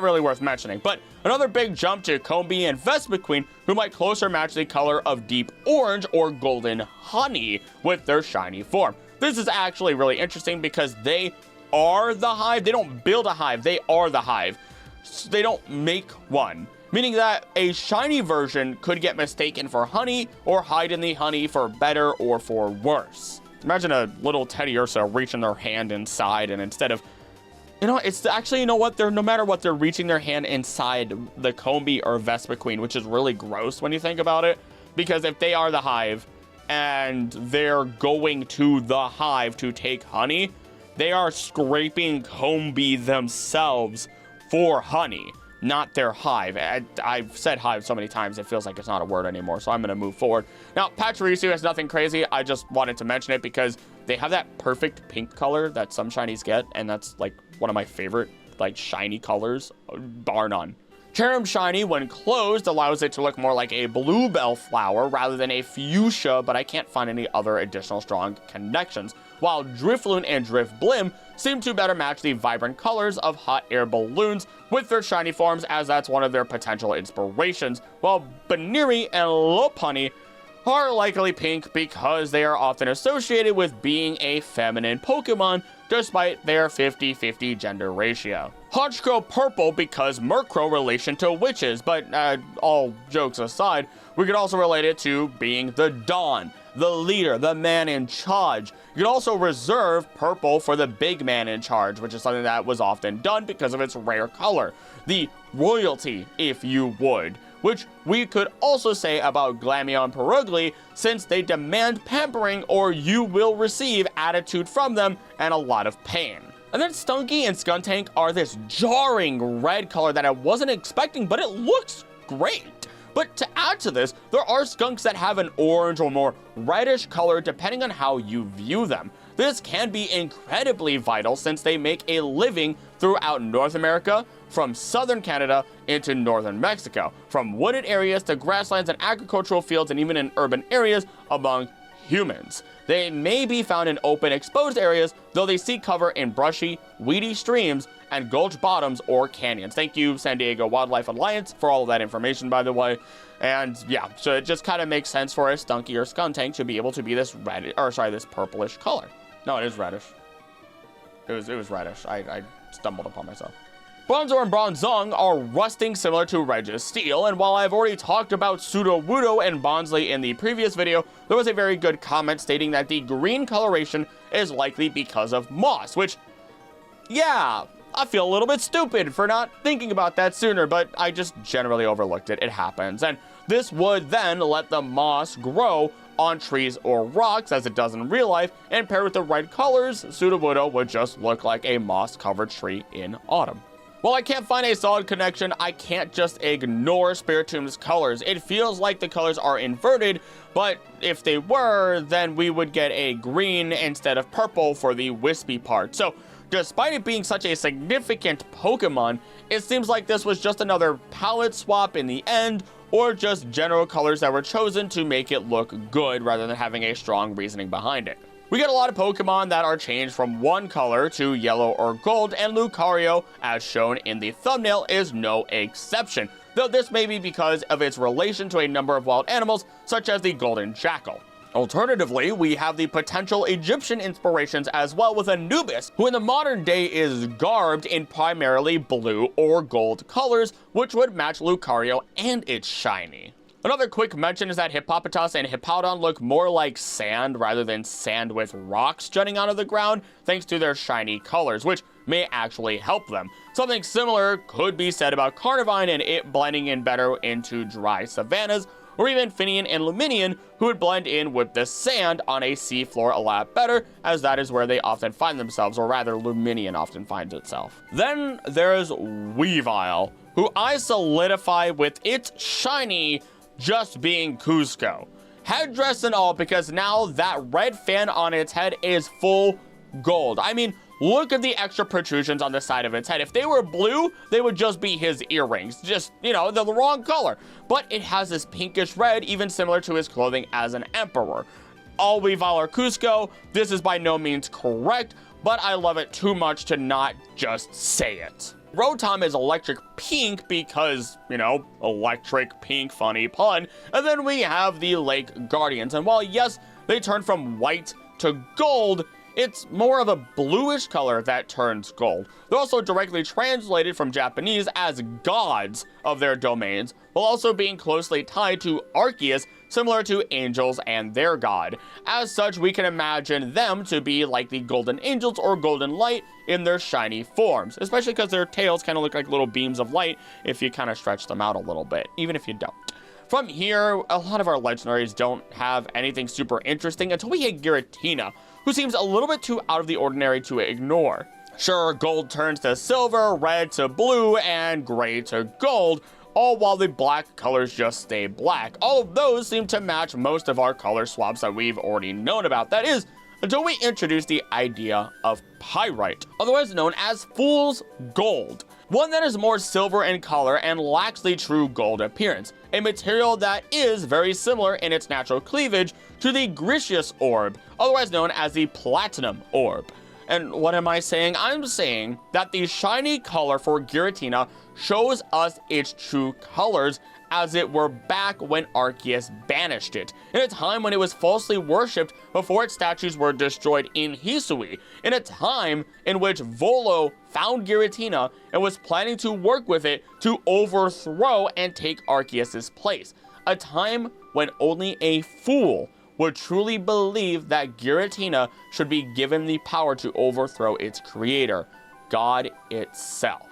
really worth mentioning. But another big jump to Combee and Vespiquen, who might closer match the color of deep orange or golden honey with their shiny form. This is actually really interesting because they are the hive. They don't build a hive, they are the hive. They don't make one. Meaning that a shiny version could get mistaken for honey or hide in the honey for better or for worse. Imagine a little Teddy Ursa reaching their hand inside, and instead of, it's actually, no matter what, they're reaching their hand inside the Combee or Vespiquen, which is really gross when you think about it. Because if they are the hive and they're going to the hive to take honey, they are scraping Combee themselves for honey, not their hive. I've said hive so many times, it feels like it's not a word anymore, so I'm going to move forward. Now, Pachirisu has nothing crazy. I just wanted to mention it because they have that perfect pink color that some shinies get, and that's, like, one of my favorite, like, shiny colors, bar none. Cherrim Shiny, when closed, allows it to look more like a bluebell flower rather than a fuchsia, but I can't find any other additional strong connections. while Drifloon and Drifblim seem to better match the vibrant colors of hot air balloons with their shiny forms, as that's one of their potential inspirations, while Baneri and Lopunny are likely pink because they are often associated with being a feminine Pokemon despite their 50-50 gender ratio. Honchkrow purple because Murkrow relation to witches, but all jokes aside, we could also relate it to being the Dawn, the leader, the man in charge. You could also reserve purple for the big man in charge, which is something that was often done because of its rare color. The royalty, if you would, which we could also say about Glameow and Perugly, since they demand pampering or you will receive attitude from them and a lot of pain. And then Stunky and Skuntank are this jarring red color that I wasn't expecting, but it looks great. But to add to this, there are skunks that have an orange or more reddish color depending on how you view them. This can be incredibly vital since they make a living throughout North America, from southern Canada into northern Mexico, from wooded areas to grasslands and agricultural fields, and even in urban areas among humans. They may be found in open, exposed areas, though they seek cover in brushy, weedy streams and gulch bottoms or canyons. Thank you, San Diego Wildlife Alliance, for all of that information, by the way. And yeah, so it just kind of makes sense for a Stunky or Skuntank to be able to be this this purplish color. No, it is reddish. It was reddish. I stumbled upon myself. Bronzor and Bronzong are rusting similar to Registeel, and while I've already talked about Sudowoodo and Bonsly in the previous video, there was a very good comment stating that the green coloration is likely because of moss, which, yeah, I feel a little bit stupid for not thinking about that sooner, but I just generally overlooked it. It happens, and this would then let the moss grow on trees or rocks as it does in real life, and paired with the red colors, Sudowoodo would just look like a moss-covered tree in autumn. While I can't find a solid connection, I can't just ignore Spiritom's colors. It feels like the colors are inverted, but if they were, then we would get a green instead of purple for the wispy part. So, despite it being such a significant Pokemon, it seems like this was just another palette swap in the end, or just general colors that were chosen to make it look good rather than having a strong reasoning behind it. We get a lot of Pokemon that are changed from one color to yellow or gold, and Lucario, as shown in the thumbnail, is no exception, though this may be because of its relation to a number of wild animals, such as the golden jackal. Alternatively, we have the potential Egyptian inspirations as well, with Anubis, who in the modern day is garbed in primarily blue or gold colors, which would match Lucario and its shiny. Another quick mention is that Hippopotas and Hippowdon look more like sand rather than sand with rocks jutting out of the ground, thanks to their shiny colors, which may actually help them. Something similar could be said about Carnivine and it blending in better into dry savannas, or even Finian and Luminian, who would blend in with the sand on a seafloor a lot better, as that is where they often find themselves, or rather Luminian often finds itself. Then there's Weavile, who I solidify with its shiny just being Cusco. Headdress and all, because now that red fan on its head is full gold. I mean, look at the extra protrusions on the side of its head. If they were blue, they would just be his earrings. Just, you know, they're the wrong color. But it has this pinkish red, even similar to his clothing as an emperor. All Weavile are Cusco. This is by no means correct, but I love it too much to not just say it. Rotom is electric pink because, you know, electric pink, funny pun. And then we have the Lake Guardians. And while, yes, they turn from white to gold, it's more of a bluish color that turns gold. They're also directly translated from Japanese as gods of their domains, while also being closely tied to Arceus, similar to angels and their god. As such, we can imagine them to be like the golden angels or golden light in their shiny forms, especially because their tails kind of look like little beams of light if you kind of stretch them out a little bit, even if you don't. From here, a lot of our legendaries don't have anything super interesting until we hit Giratina, who seems a little bit too out of the ordinary to ignore. Sure, gold turns to silver, red to blue, and gray to gold, all while the black colors just stay black. All of those seem to match most of our color swaps that we've already known about. That is, until we introduce the idea of pyrite, otherwise known as fool's gold. one that is more silver in color and lacks the true gold appearance, a material that is very similar in its natural cleavage to the Grecius orb, otherwise known as the platinum orb. And what am I saying? I'm saying that the shiny color for Giratina shows us its true colors, as it were back when Arceus banished it, in a time when it was falsely worshipped before its statues were destroyed in Hisui, in a time in which Volo found Giratina and was planning to work with it to overthrow and take Arceus' place, a time when only a fool would truly believe that Giratina should be given the power to overthrow its creator, God itself.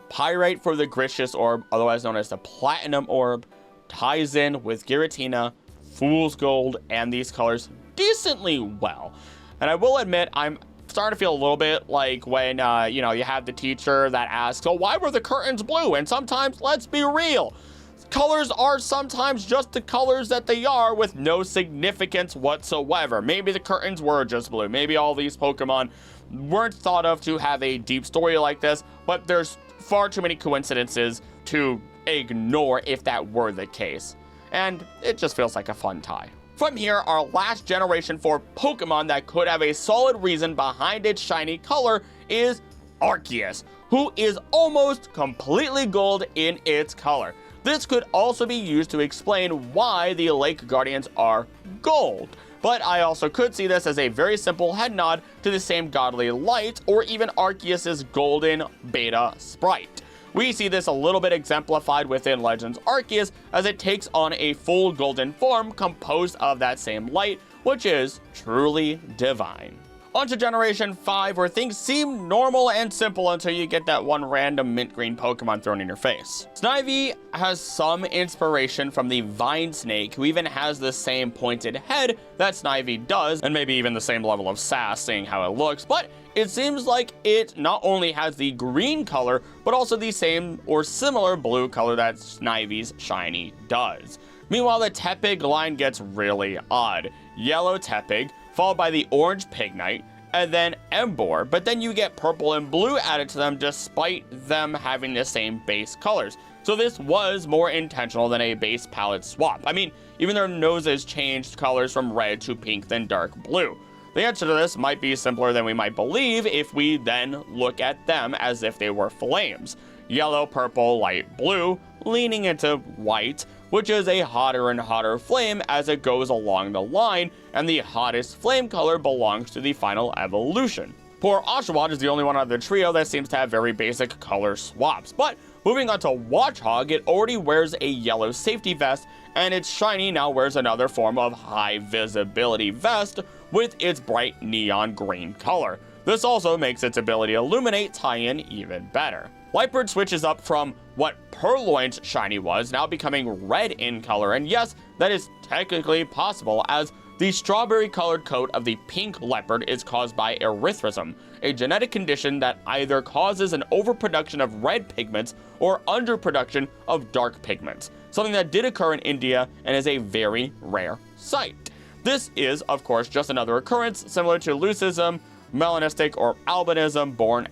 Pyrite for the Grecius orb, otherwise known as the platinum orb, ties in with Giratina, Fool's Gold, and these colors decently well. And I will admit, I'm starting to feel a little bit like when, you have the teacher that asks, oh, why were the curtains blue? And sometimes, let's be real, colors are sometimes just the colors that they are with no significance whatsoever. Maybe the curtains were just blue. Maybe all these Pokemon weren't thought of to have a deep story like this, but there's far too many coincidences to ignore if that were the case. And it just feels like a fun tie. From here, our last generation for Pokemon that could have a solid reason behind its shiny color is Arceus, who is almost completely gold in its color. This could also be used to explain why the Lake Guardians are gold. But I also could see this as a very simple head nod to the same godly light, or even Arceus' golden beta sprite. We see this a little bit exemplified within Legends Arceus, as it takes on a full golden form composed of that same light, which is truly divine. On to Generation 5, where things seem normal and simple until you get that one random mint green Pokemon thrown in your face. Snivy has some inspiration from the Vine Snake, who even has the same pointed head that Snivy does, and maybe even the same level of sass, seeing how it looks, but it seems like it not only has the green color, but also the same or similar blue color that Snivy's shiny does. Meanwhile, the Tepig line gets really odd. Yellow Tepig, followed by the orange Pignite, and then Emboar, but then you get purple and blue added to them despite them having the same base colors. So this was more intentional than a base palette swap. I mean, even their noses changed colors from red to pink then dark blue. The answer to this might be simpler than we might believe if we then look at them as if they were flames. Yellow, purple, light blue, leaning into white, which is a hotter and hotter flame as it goes along the line, and the hottest flame color belongs to the final evolution. Poor Oshawott is the only one out of the trio that seems to have very basic color swaps, but moving on to Watchog, it already wears a yellow safety vest, and its shiny now wears another form of high visibility vest with its bright neon green color. This also makes its ability to illuminate tie-in even better. Lightbird switches up from what Purloin's shiny was, now becoming red in color, and yes, that is technically possible, as the strawberry-colored coat of the pink leopard is caused by erythrism, a genetic condition that either causes an overproduction of red pigments or underproduction of dark pigments, something that did occur in India and is a very rare sight. This is, of course, just another occurrence similar to leucism, melanistic, or albinism-born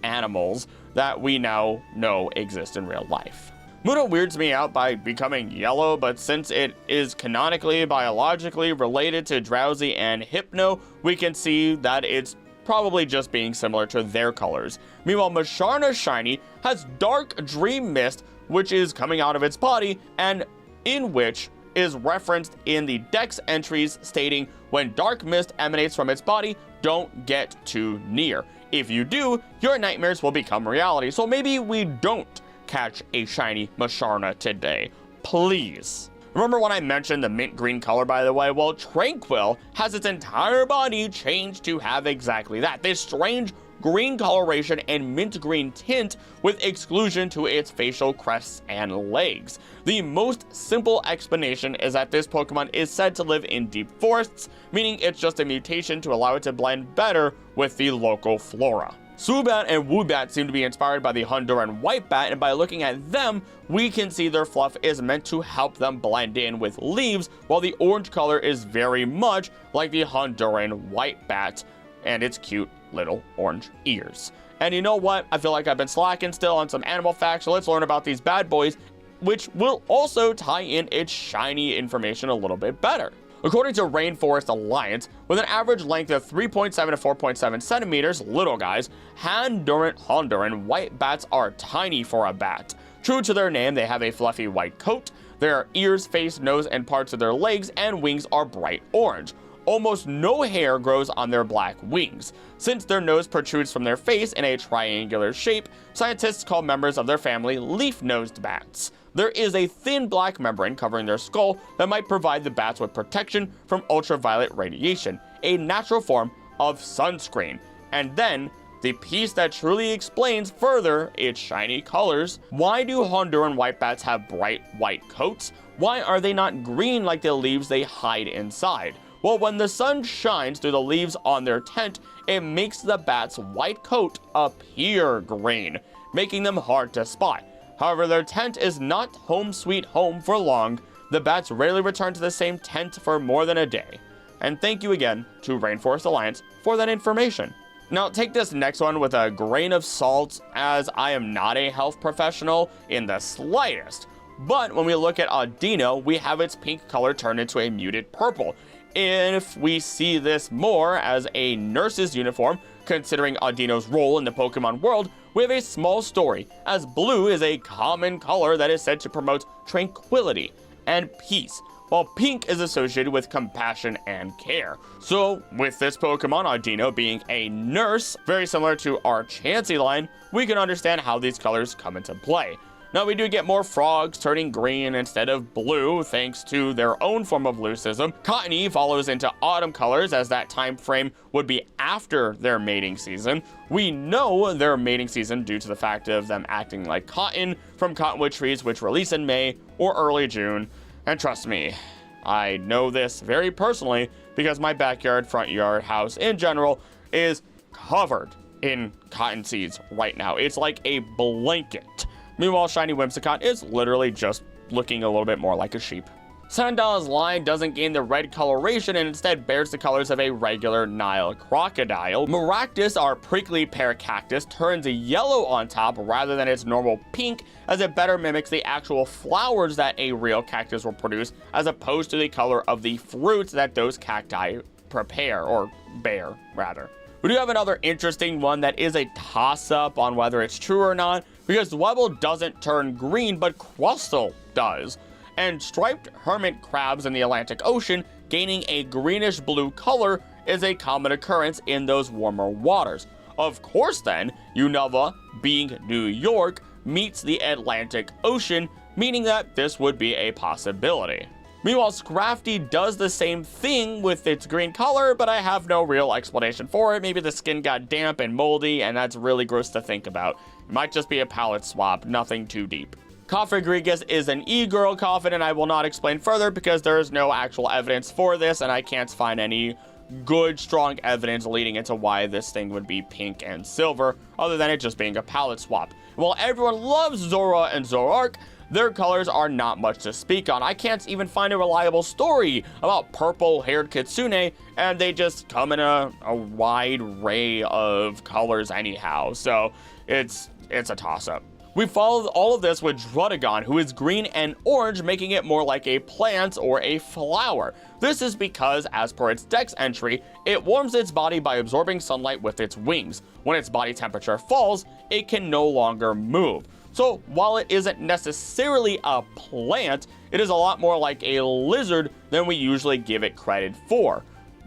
animals that we now know exist in real life. Muno weirds me out by becoming yellow, but since it is canonically biologically related to Drowsy and Hypno, we can see that it's probably just being similar to their colors. Meanwhile, Musharna's shiny has dark dream mist, which is coming out of its body, and in which is referenced in the Dex entries stating, when dark mist emanates from its body, don't get too near. If you do, your nightmares will become reality. So maybe we don't catch a shiny Musharna today. Please. Remember when I mentioned the mint green color, by the way? Well, Tranquil has its entire body changed to have exactly that. This strange green coloration and mint green tint with exclusion to its facial crests and legs. The most simple explanation is that this Pokemon is said to live in deep forests, meaning it's just a mutation to allow it to blend better with the local flora. Zubat and Woobat seem to be inspired by the Honduran White Bat, and by looking at them, we can see their fluff is meant to help them blend in with leaves, while the orange color is very much like the Honduran White Bat and its cute little orange ears. And you know what? I feel like I've been slacking still on some animal facts, so let's learn about these bad boys, which will also tie in its shiny information a little bit better. According to Rainforest Alliance, with an average length of 3.7 to 4.7 centimeters, little guys, Honduran white bats are tiny for a bat. True to their name, they have a fluffy white coat. Their ears, face, nose, and parts of their legs and wings are bright orange. Almost no hair grows on their black wings. Since their nose protrudes from their face in a triangular shape, scientists call members of their family leaf-nosed bats. There is a thin black membrane covering their skull that might provide the bats with protection from ultraviolet radiation, a natural form of sunscreen. And then, the piece that truly explains further its shiny colors. Why do Honduran white bats have bright white coats? Why are they not green like the leaves they hide inside? Well, when the sun shines through the leaves on their tent, it makes the bat's white coat appear green, making them hard to spot. However, their tent is not home sweet home for long. The bats rarely return to the same tent for more than a day. And thank you again to Rainforest Alliance for that information. Now, take this next one with a grain of salt, as I am not a health professional in the slightest. But when we look at Audino, we have its pink color turned into a muted purple. If we see this more as a nurse's uniform, considering Audino's role in the Pokemon world, we have a small story, as blue is a common color that is said to promote tranquility and peace, while pink is associated with compassion and care. So, with this Pokemon, Audino being a nurse, very similar to our Chansey line, we can understand how these colors come into play. Now, we do get more frogs turning green instead of blue, thanks to their own form of leucism. Cottony follows into autumn colors, as that time frame would be after their mating season. We know their mating season due to the fact of them acting like cotton from cottonwood trees, which release in May or early June. And trust me, I know this very personally because my backyard, front yard, house in general is covered in cotton seeds right now. It's like a blanket. Meanwhile, Shiny Whimsicott is literally just looking a little bit more like a sheep. Sandala's line doesn't gain the red coloration and instead bears the colors of a regular Nile crocodile. Maractus, our prickly pear cactus, turns yellow on top rather than its normal pink, as it better mimics the actual flowers that a real cactus will produce, as opposed to the color of the fruits that those cacti prepare, or bear, rather. We do have another interesting one that is a toss-up on whether it's true or not, because Dwebble doesn't turn green, but Crustle does. And striped hermit crabs in the Atlantic Ocean gaining a greenish-blue color is a common occurrence in those warmer waters. Of course then, Unova, being New York, meets the Atlantic Ocean, meaning that this would be a possibility. Meanwhile, Scrafty does the same thing with its green color, but I have no real explanation for it. Maybe the skin got damp and moldy, and that's really gross to think about. It might just be a palette swap, nothing too deep. Coffigregus is an e-girl coffin, and I will not explain further because there is no actual evidence for this, and I can't find any good, strong evidence leading into why this thing would be pink and silver, other than it just being a palette swap. While everyone loves Zora and Zoroark, their colors are not much to speak on. I can't even find a reliable story about purple-haired Kitsune, and they just come in a wide array of colors anyhow, so it's a toss-up. We followed all of this with Druddigon, who is green and orange, making it more like a plant or a flower. This is because, as per its dex entry, it warms its body by absorbing sunlight with its wings. When its body temperature falls, it can no longer move. So while it isn't necessarily a plant, it is a lot more like a lizard than we usually give it credit for.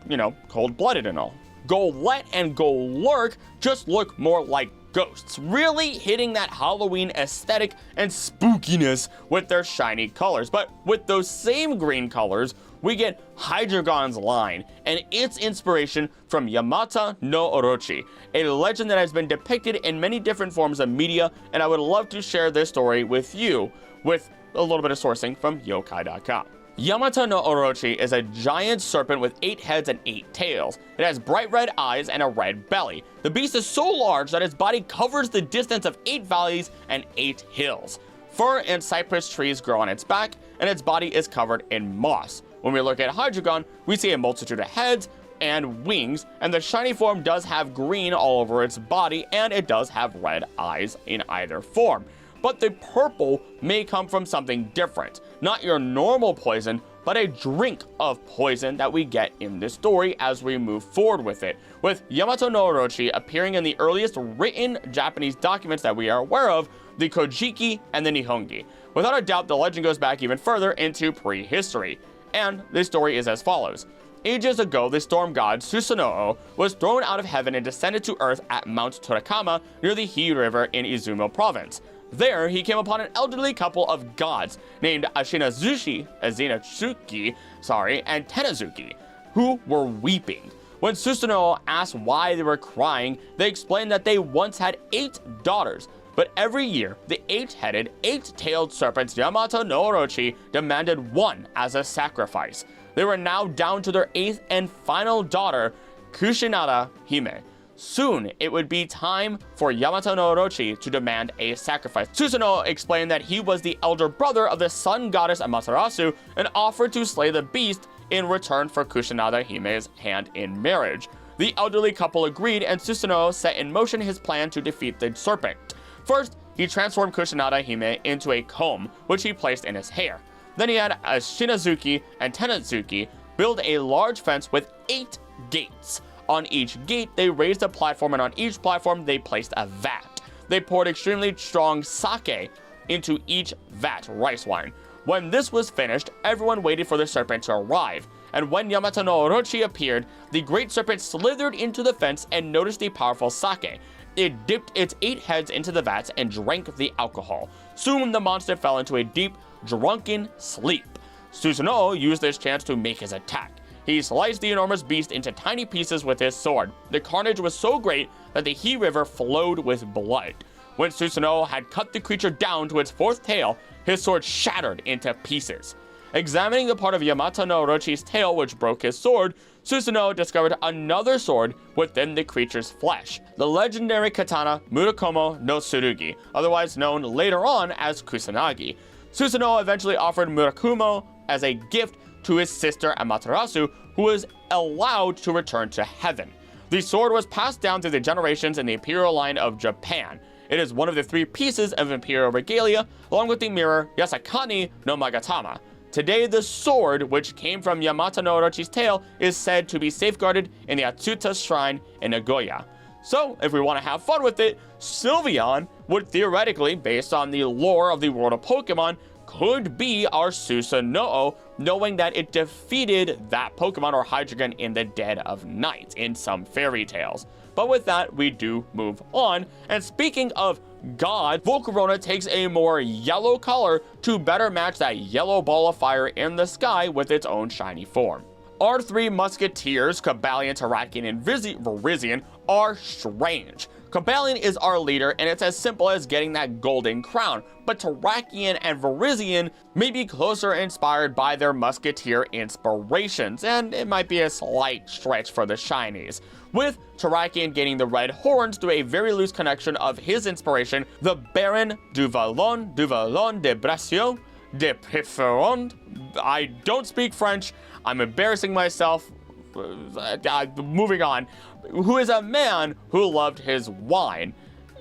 You know, cold-blooded and all. Golett and Golurk just look more like ghosts, really hitting that Halloween aesthetic and spookiness with their shiny colors. But with those same green colors, we get Hydreigon's line, and its inspiration from Yamata no Orochi, a legend that has been depicted in many different forms of media, and I would love to share this story with you, with a little bit of sourcing from yokai.com. Yamata no Orochi is a giant serpent with 8 heads and 8 tails. It has bright red eyes and a red belly. The beast is so large that its body covers the distance of 8 valleys and 8 hills. Fir and cypress trees grow on its back, and its body is covered in moss. When we look at Hydreigon, we see a multitude of heads, and wings, and the shiny form does have green all over its body, and it does have red eyes in either form. But the purple may come from something different. Not your normal poison, but a drink of poison that we get in this story as we move forward with it, with Yamato no Orochi appearing in the earliest written Japanese documents that we are aware of, the Kojiki and the Nihongi. Without a doubt, the legend goes back even further into prehistory, and this story is as follows. Ages ago, the storm god Susanoo was thrown out of heaven and descended to earth at Mount Torakama near the Hii River in Izumo province. There, he came upon an elderly couple of gods named Azinazuki, and Tenazuki, who were weeping. When Susanoo asked why they were crying, they explained that they once had 8 daughters, but every year, the 8-headed, 8-tailed serpents Yamato no Orochi demanded one as a sacrifice. They were now down to their 8th and final daughter, Kushinada Hime. Soon, it would be time for Yamato no Orochi to demand a sacrifice. Susanoo explained that he was the elder brother of the sun goddess Amaterasu and offered to slay the beast in return for Kushinada Hime's hand in marriage. The elderly couple agreed, and Susanoo set in motion his plan to defeat the serpent. First, he transformed Kushinada Hime into a comb, which he placed in his hair. Then he had Shinazuki and Tenazuki build a large fence with 8 gates. On each gate, they raised a platform, and on each platform, they placed a vat. They poured extremely strong sake into each vat, rice wine. When this was finished, everyone waited for the serpent to arrive. And when Yamato no Orochi appeared, the great serpent slithered into the fence and noticed the powerful sake. It dipped its 8 heads into the vats and drank the alcohol. Soon, the monster fell into a deep, drunken sleep. Susanoo used this chance to make his attack. He sliced the enormous beast into tiny pieces with his sword. The carnage was so great that the Hii River flowed with blood. When Susanoo had cut the creature down to its 4th tail, his sword shattered into pieces. Examining the part of Yamato no Orochi's tail which broke his sword, Susanoo discovered another sword within the creature's flesh, the legendary katana Murakumo no Tsurugi, otherwise known later on as Kusanagi. Susanoo eventually offered Murakumo as a gift to his sister Amaterasu, who was allowed to return to heaven. The sword was passed down through the generations in the imperial line of Japan. It is one of the 3 pieces of imperial regalia, along with the mirror Yasakani no Magatama. Today, the sword, which came from Yamato no Orochi's tail, is said to be safeguarded in the Atsuta Shrine in Nagoya. So, if we want to have fun with it, Sylveon would theoretically, based on the lore of the world of Pokemon, could be our Susanoo, knowing that it defeated that Pokemon or Hydreigon in the dead of night in some fairy tales. But with that, we do move on. And speaking of God, Volcarona takes a more yellow color to better match that yellow ball of fire in the sky with its own shiny form. Our 3 musketeers, Cobalion, Terrakion, and Virizion, are strange. Cobalion is our leader, and it's as simple as getting that golden crown, but Terrakion and Virizion may be closer inspired by their musketeer inspirations, and it might be a slight stretch for the shinies, with Terrakion gaining the red horns through a very loose connection of his inspiration, the Baron du Vallon de Bracieux de Préferond. I don't speak French, I'm embarrassing myself, moving on, who is a man who loved his wine.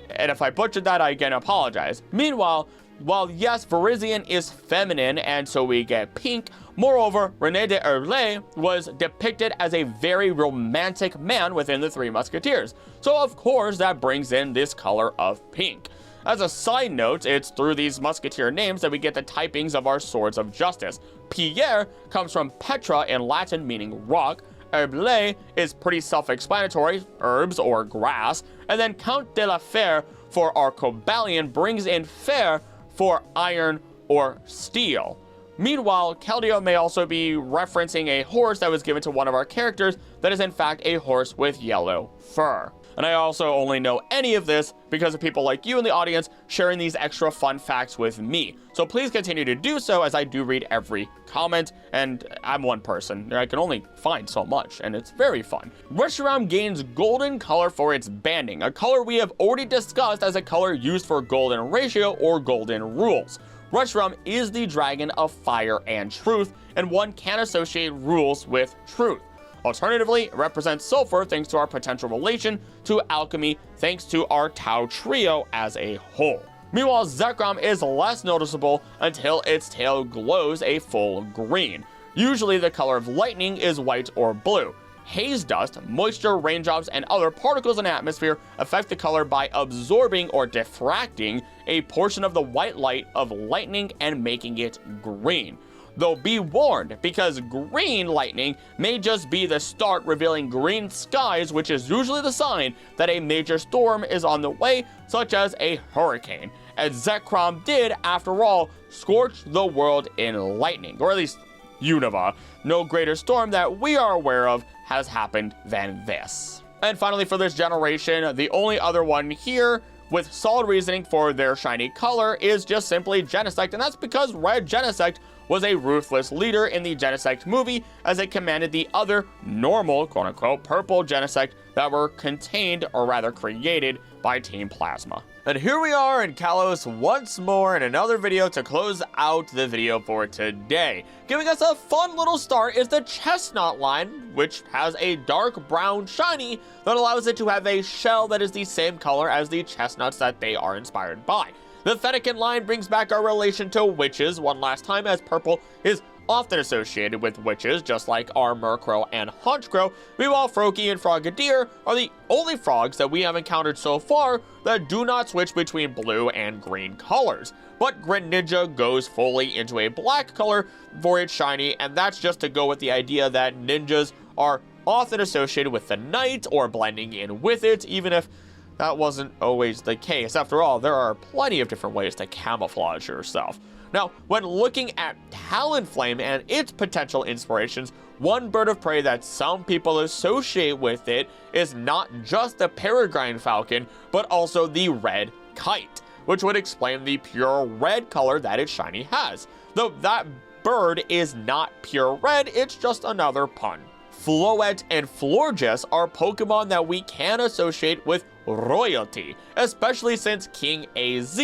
And if I butchered that, I again apologize. Meanwhile, while yes, Virizion is feminine, and so we get pink, moreover, René de Herblay was depicted as a very romantic man within the 3 Musketeers. So of course, that brings in this color of pink. As a side note, it's through these musketeer names that we get the typings of our swords of justice. Pierre comes from Petra in Latin, meaning rock. Herblay is pretty self-explanatory, herbs or grass, and then Count de la Fer for our Cobalion brings in fer for iron or steel. Meanwhile, Keldeo may also be referencing a horse that was given to one of our characters that is in fact a horse with yellow fur. And I also only know any of this because of people like you in the audience sharing these extra fun facts with me. So please continue to do so, as I do read every comment, and I'm one person. I can only find so much, and it's very fun. Reshiram gains golden color for its banding, a color we have already discussed as a color used for golden ratio or golden rules. Reshiram is the dragon of fire and truth, and one can associate rules with truth. Alternatively, it represents sulfur thanks to our potential relation to alchemy thanks to our Tau trio as a whole. Meanwhile, Zekrom is less noticeable until its tail glows a full green. Usually the color of lightning is white or blue. Haze dust, moisture, raindrops, and other particles in the atmosphere affect the color by absorbing or diffracting a portion of the white light of lightning and making it green. Though be warned, because green lightning may just be the start revealing green skies, which is usually the sign that a major storm is on the way, such as a hurricane. As Zekrom did, after all, scorch the world in lightning, or at least Unova. No greater storm that we are aware of has happened than this. And finally, for this generation, the only other one here with solid reasoning for their shiny color is just simply Genesect, and that's because Red Genesect was a ruthless leader in the Genesect movie, as it commanded the other normal, quote-unquote, purple Genesect that were contained, or rather created, by Team Plasma. And here we are in Kalos once more in another video to close out the video for today. Giving us a fun little start is the Chestnut line, which has a dark brown shiny that allows it to have a shell that is the same color as the chestnuts that they are inspired by. The Fennekin line brings back our relation to witches one last time, as purple is often associated with witches, just like our Murkrow and Honchkrow. Meanwhile, Froakie and Frogadier are the only frogs that we have encountered so far that do not switch between blue and green colors. But Greninja goes fully into a black color for its shiny, and that's just to go with the idea that ninjas are often associated with the night or blending in with it, even if that wasn't always the case. After all, there are plenty of different ways to camouflage yourself. Now, when looking at Talonflame and its potential inspirations, one bird of prey that some people associate with it is not just the peregrine falcon, but also the red kite, which would explain the pure red color that its shiny has. Though that bird is not pure red, it's just another pun. Floette and Florges are Pokemon that we can associate with royalty, especially since King AZ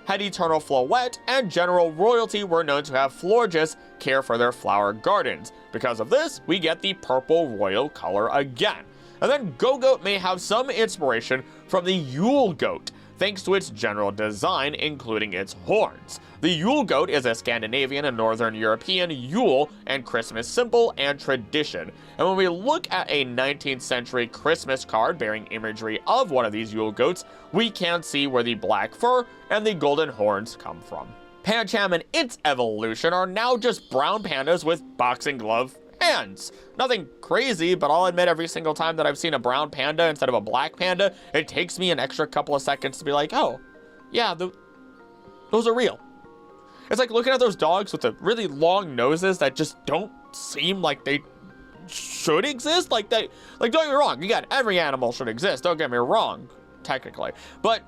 had Eternal Floette and General Royalty were known to have Florges care for their flower gardens. Because of this, we get the purple royal color again. And then Go-Goat may have some inspiration from the Yule Goat, thanks to its general design, including its horns. The Yule Goat is a Scandinavian and Northern European Yule and Christmas symbol and tradition. And when we look at a 19th century Christmas card bearing imagery of one of these Yule Goats, we can see where the black fur and the golden horns come from. Pancham and its evolution are now just brown pandas with boxing glove hands. Nothing crazy, but I'll admit every single time that I've seen a brown panda instead of a black panda, it takes me an extra couple of seconds to be like, oh, yeah, those are real. It's like looking at those dogs with the really long noses that just don't seem like they should exist. Like, don't get me wrong, again, every animal should exist, don't get me wrong, technically, but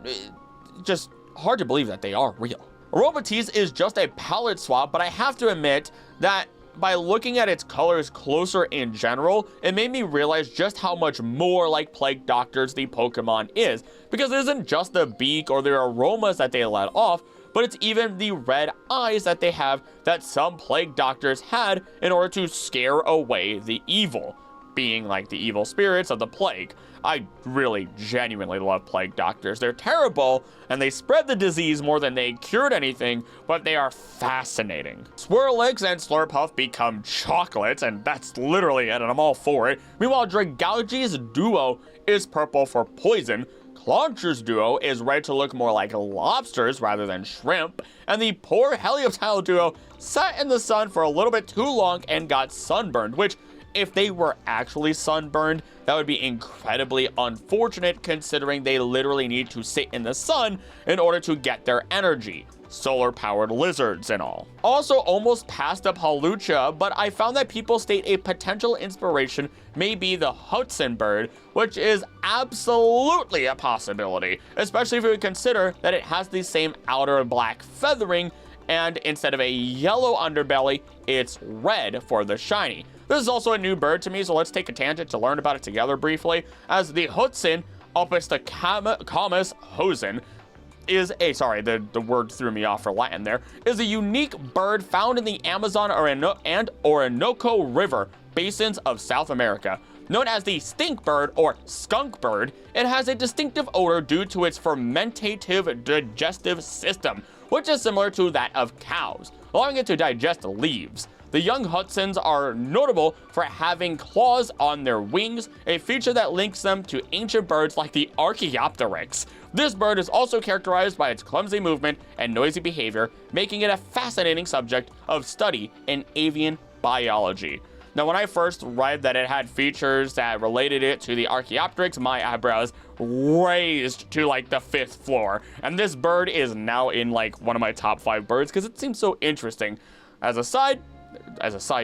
just hard to believe that they are real. Aromatisse is just a palette swap, but I have to admit that by looking at its colors closer in general, it made me realize just how much more like Plague Doctors the Pokemon is, because it isn't just the beak or the aromas that they let off, but it's even the red eyes that they have that some Plague Doctors had in order to scare away the evil, being like the evil spirits of the plague. I really genuinely love Plague Doctors. They're terrible, and they spread the disease more than they cured anything, but they are fascinating. Swirlix and Slurpuff become chocolates, and that's literally it, and I'm all for it. Meanwhile, Dragalge's duo is purple for poison, Clauncher's duo is red to look more like lobsters rather than shrimp, and the poor Helioptile duo sat in the sun for a little bit too long and got sunburned, which, if they were actually sunburned, that would be incredibly unfortunate considering they literally need to sit in the sun in order to get their energy. Solar-powered lizards and all. Also almost passed up Hawlucha, but I found that people state a potential inspiration may be the Hudson bird, which is absolutely a possibility, especially if we consider that it has the same outer black feathering, and instead of a yellow underbelly, it's red for the shiny. This is also a new bird to me, so let's take a tangent to learn about it together briefly, as the Hudson, opus the Camus Hosen, is a, sorry, the word threw me off for Latin there, is a unique bird found in the Amazon and Orinoco River, basins of South America. Known as the stink bird or skunk bird, it has a distinctive odor due to its fermentative digestive system, which is similar to that of cows, allowing it to digest leaves. The young Hudsons are notable for having claws on their wings, a feature that links them to ancient birds like the Archaeopteryx. This bird is also characterized by its clumsy movement and noisy behavior, making it a fascinating subject of study in avian biology. Now, when I first read that it had features that related it to the Archaeopteryx, my eyebrows raised to like the 5th floor. And this bird is now in like one of my top 5 birds because it seems so interesting. As a side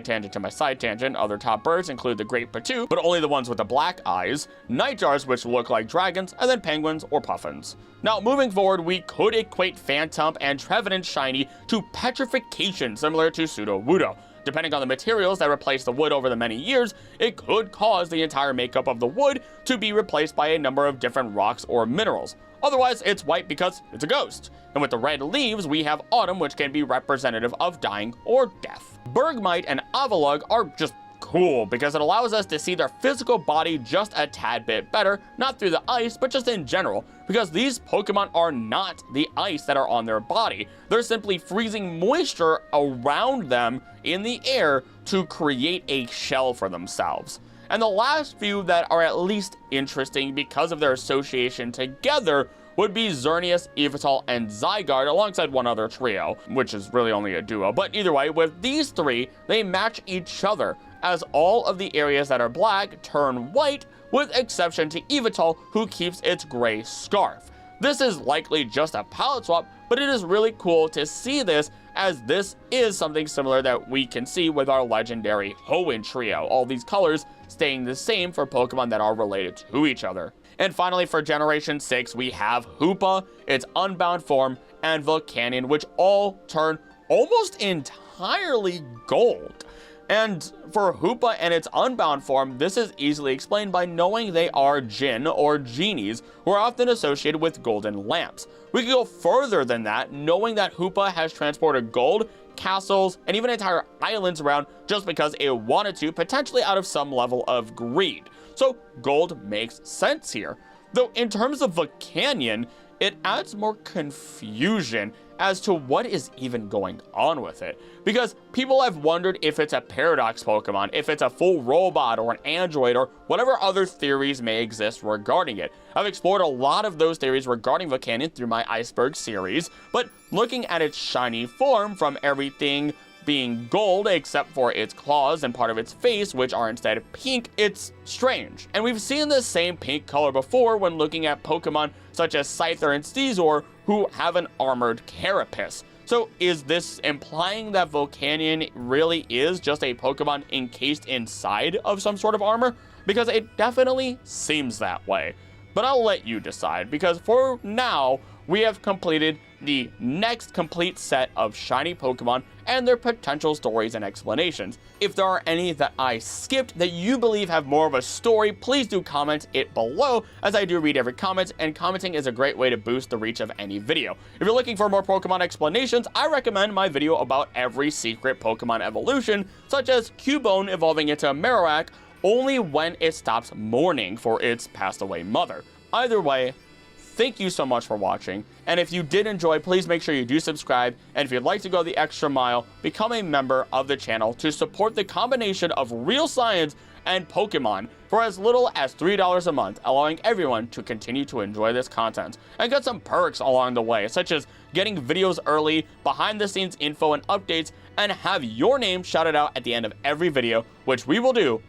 tangent to my side tangent, other top birds include the great patoo, but only the ones with the black eyes, nightjars, which look like dragons, and then penguins or puffins. Now, moving forward, we could equate Phantump and Trevenant Shiny to petrification, similar to Sudowoodo. Depending on the materials that replace the wood over the many years, it could cause the entire makeup of the wood to be replaced by a number of different rocks or minerals. Otherwise, it's white because it's a ghost. And with the red leaves, we have autumn, which can be representative of dying or death. Bergmite and Avalugg are just cool because it allows us to see their physical body just a tad bit better, not through the ice, but just in general, because these Pokemon are not the ice that are on their body. They're simply freezing moisture around them in the air to create a shell for themselves. And the last few that are at least interesting because of their association together would be Xerneas, Yveltal, and Zygarde alongside one other trio, which is really only a duo. But either way, with these 3, they match each other, as all of the areas that are black turn white, with exception to Yveltal, who keeps its gray scarf. This is likely just a palette swap, but it is really cool to see this, as this is something similar that we can see with our legendary Hoenn trio, all these colors staying the same for Pokemon that are related to each other. And finally, for Generation 6, we have Hoopa, its Unbound form, and Volcanion, which all turn almost entirely gold. And for Hoopa and its Unbound form, this is easily explained by knowing they are Jinn or genies, who are often associated with golden lamps. We can go further than that, knowing that Hoopa has transported gold, castles, and even entire islands around just because it wanted to, potentially out of some level of greed. So gold makes sense here. Though in terms of Volcanion, it adds more confusion as to what is even going on with it. Because people have wondered if it's a paradox Pokemon, if it's a full robot or an android, or whatever other theories may exist regarding it. I've explored a lot of those theories regarding Volcanion through my Iceberg series, but looking at its shiny form, from everything being gold except for its claws and part of its face, which are instead pink, it's strange. And we've seen the same pink color before when looking at Pokemon such as Scyther and Steezor, who have an armored carapace. So is this implying that Volcanion really is just a Pokemon encased inside of some sort of armor? Because it definitely seems that way. But I'll let you decide, because for now, we have completed the next complete set of shiny Pokemon and their potential stories and explanations. If there are any that I skipped that you believe have more of a story, please do comment it below, as I do read every comment, and commenting is a great way to boost the reach of any video. If you're looking for more Pokemon explanations, I recommend my video about every secret Pokemon evolution, such as Cubone evolving into a Marowak only when it stops mourning for its passed away mother. Either way, thank you so much for watching, and if you did enjoy, please make sure you do subscribe, and if you'd like to go the extra mile, become a member of the channel to support the combination of real science and Pokemon for as little as $3 a month, allowing everyone to continue to enjoy this content, and get some perks along the way, such as getting videos early, behind the scenes info and updates, and have your name shouted out at the end of every video, which we will do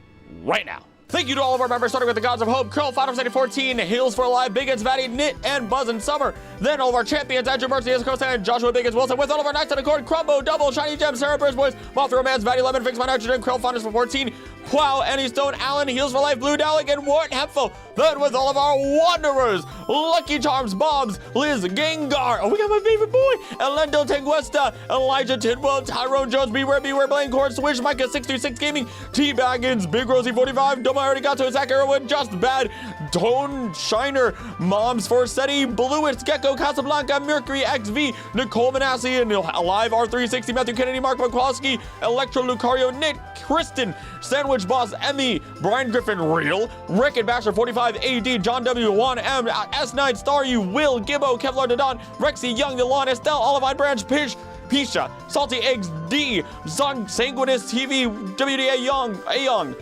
right now. Thank you to all of our members, starting with the Gods of Hope, Curl, Final Fantasy 14, Heals for Life, Biggins, Vatty, Knit, and Buzz in Summer. Then all of our champions, Andrew Mercy, Costa, and Joshua Biggins Wilson, with all of our Knights on Accord, Crumbo, Double, Shiny Gem, Sarah Burst Boys, Moth Romance, Vatty Lemon, Fix My Nitrogen, Krill, Founders for 14, Plow, Stone, Allen, Heals for Life, Blue Dalek, and Wart Hempful. Then with all of our Wanderers, Lucky Charms, Bobs, Liz, Gengar, oh, we got my favorite boy, Elendo Tenguesta, Elijah Tidwell, Tyrone Jones, Beware, Blaine Court, Swish, Micah 636 Gaming, T Baggins, Big Rosie 45, Doma Arigato, Zach Arrowwood, Just Bad, Tone Shiner, Moms Forsetti, Bluist, Gecko, Casablanca, Mercury, XV, Nicole Manassi, and Alive R360, Matthew Kennedy, Mark McCloskey, Electro Lucario, Nick, Kristen, Sandwich Boss, Emmy, Brian Griffin, Real, Rick and Basher 45, AD, John W, Juan M, S9 Star, You, Will, Gibbo, Kevlar Dadon, Rexy Young, Delon, Estelle, Olivine Branch, Pisha, Salty Eggs, D, Sanguinous TV, WDA Young,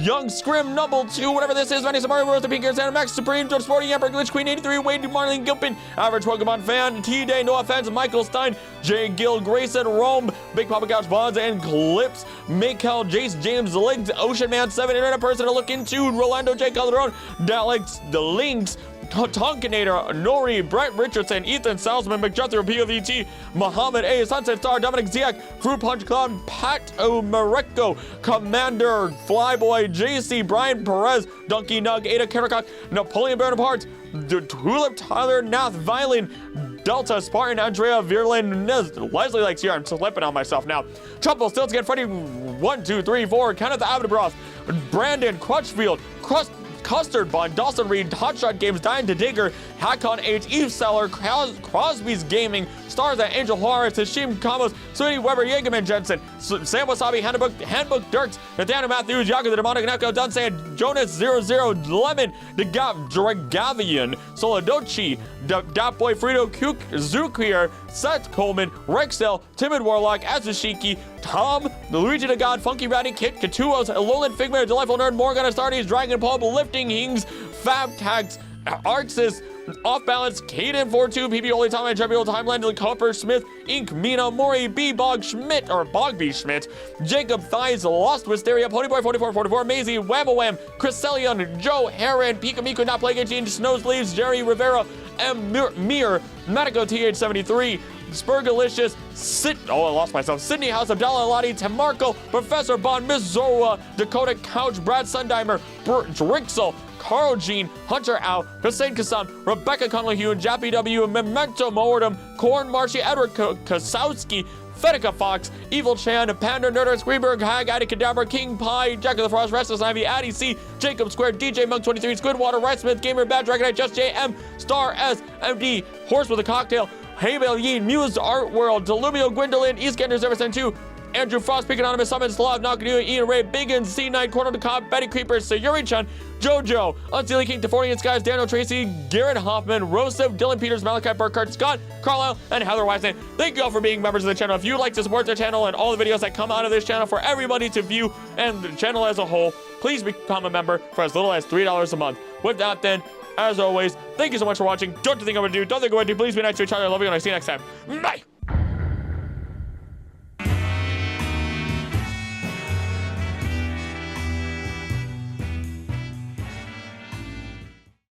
Young Scrim, Numble 2, whatever this is, Vanessa Mario, Rose, the Pink Santa Max, Supreme, George Sporting, Emperor, Glitch Queen 83, Wade, Marlene Gilpin, Average Pokemon Fan, T-Day, No Offense, Michael Stein, Jay Gill, Grayson, Rome, Big Papa Couch Bonds, and Clips, Mikel, Jace, James, Linked, Ocean Man 7, Internet Person to look into, Rolando J. Calderon, Daleks, The Links, Tonkinator, Nori, Brett Richardson, Ethan Salzman, McJutter, POVT, Muhammad A, Sunset Star, Dominic Ziak, Fruit Punch Clown, Pat O'Mareko, Commander, Flyboy, JC, Brian Perez, Donkey Nug, Ada Karakock, Napoleon Bonaparte, Tulip, Tyler, Nath, Violin, Delta, Spartan, Andrea, Virlin, Leslie likes here. I'm slipping on myself now. Trouble, Stilts again, Freddy, 1, 2, 3, 4, Kenneth Abdabroth, Brandon, Crutchfield, Custard Bun, Dawson Reed, Hotshot Games, Dying to Digger, Hackon H, Eve Seller, Crosby's Gaming, Stars at Angel Horace, Hashim Kamos, Sweetie Weber, Yeagerman Jensen, Sam Wasabi, Handbook Dirks, Nathaniel Matthews, Yaga the Demonic Neko, Dunsand, Jonas 00, Lemon, Dragavian, Solodochi, Dat Boy Frito, Kuk, Zukir, Seth Coleman, Rexel, Timid Warlock, Azushiki, Tom, Luigi the God, Funky Ratty, Kit, Katuos, Lowland Figment, Delightful Nerd, Morgan Astartes, Dragon Pulp, Lifting Hings, Fab Tags, Arxis, Off Balance, Caden 42, PB Only Time, and Old Timeline, Copper Smith, Inc, Mina, Mori, B, Bog Schmidt, or Bogby Schmidt, Jacob Thighs, Lost Wisteria, Ponyboy 4444, Maisie, Wham, Chris Celion, Joe Heron, Pika Miku, Not Plague 18, Snows Leaves, Jerry Rivera, M. Mir, Matico TH73, Spurgalicious, I lost myself. Sydney House, Abdallah Lottie, Tamarco, Professor Bond, Miss Zora, Dakota Couch, Brad Sundimer, Drixel, Carl Jean, Hunter Al, Hussein Kassan, Rebecca Conley Hugh, Jappy W, Memento Mordum, Corn Marshy, Edward Kasowski, Fedica Fox, Evil Chan, Panda, Nerder, Screamberg, Hag, Addy Cadabra, King Pie, Jack of the Frost, Restless Ivy, Addy C, Jacob Square, DJ Monk 23, Squidwater, Rice Smith, Gamer, Bad Dragonite, Just JM, Star S, MD, Horse with a Cocktail, Haybel Yeen, Muse Art World, Delumio Gwendolyn, Eastgenders Everson 2, Andrew Frost, Pick Anonymous, Summons, Slav, Nakanu, Ian Ray, Biggins, C9, Corner to Cobb, Betty Creeper, Sayuri-chan, Jojo, Unseelie King, Defornian Skies, Daniel Tracy, Garrett Hoffman, Rosev, Dylan Peters, Malachi Burkhardt, Scott, Carlisle, and Heather Weisman. Thank you all for being members of the channel. If you'd like to support the channel and all the videos that come out of this channel for everybody to view and the channel as a whole, please become a member for as little as $3 a month. With that then, as always, thank you so much for watching. Don't think I'm gonna do, don't think I'm gonna do. Please be nice to each other. I love you, and I'll see you next time. Bye!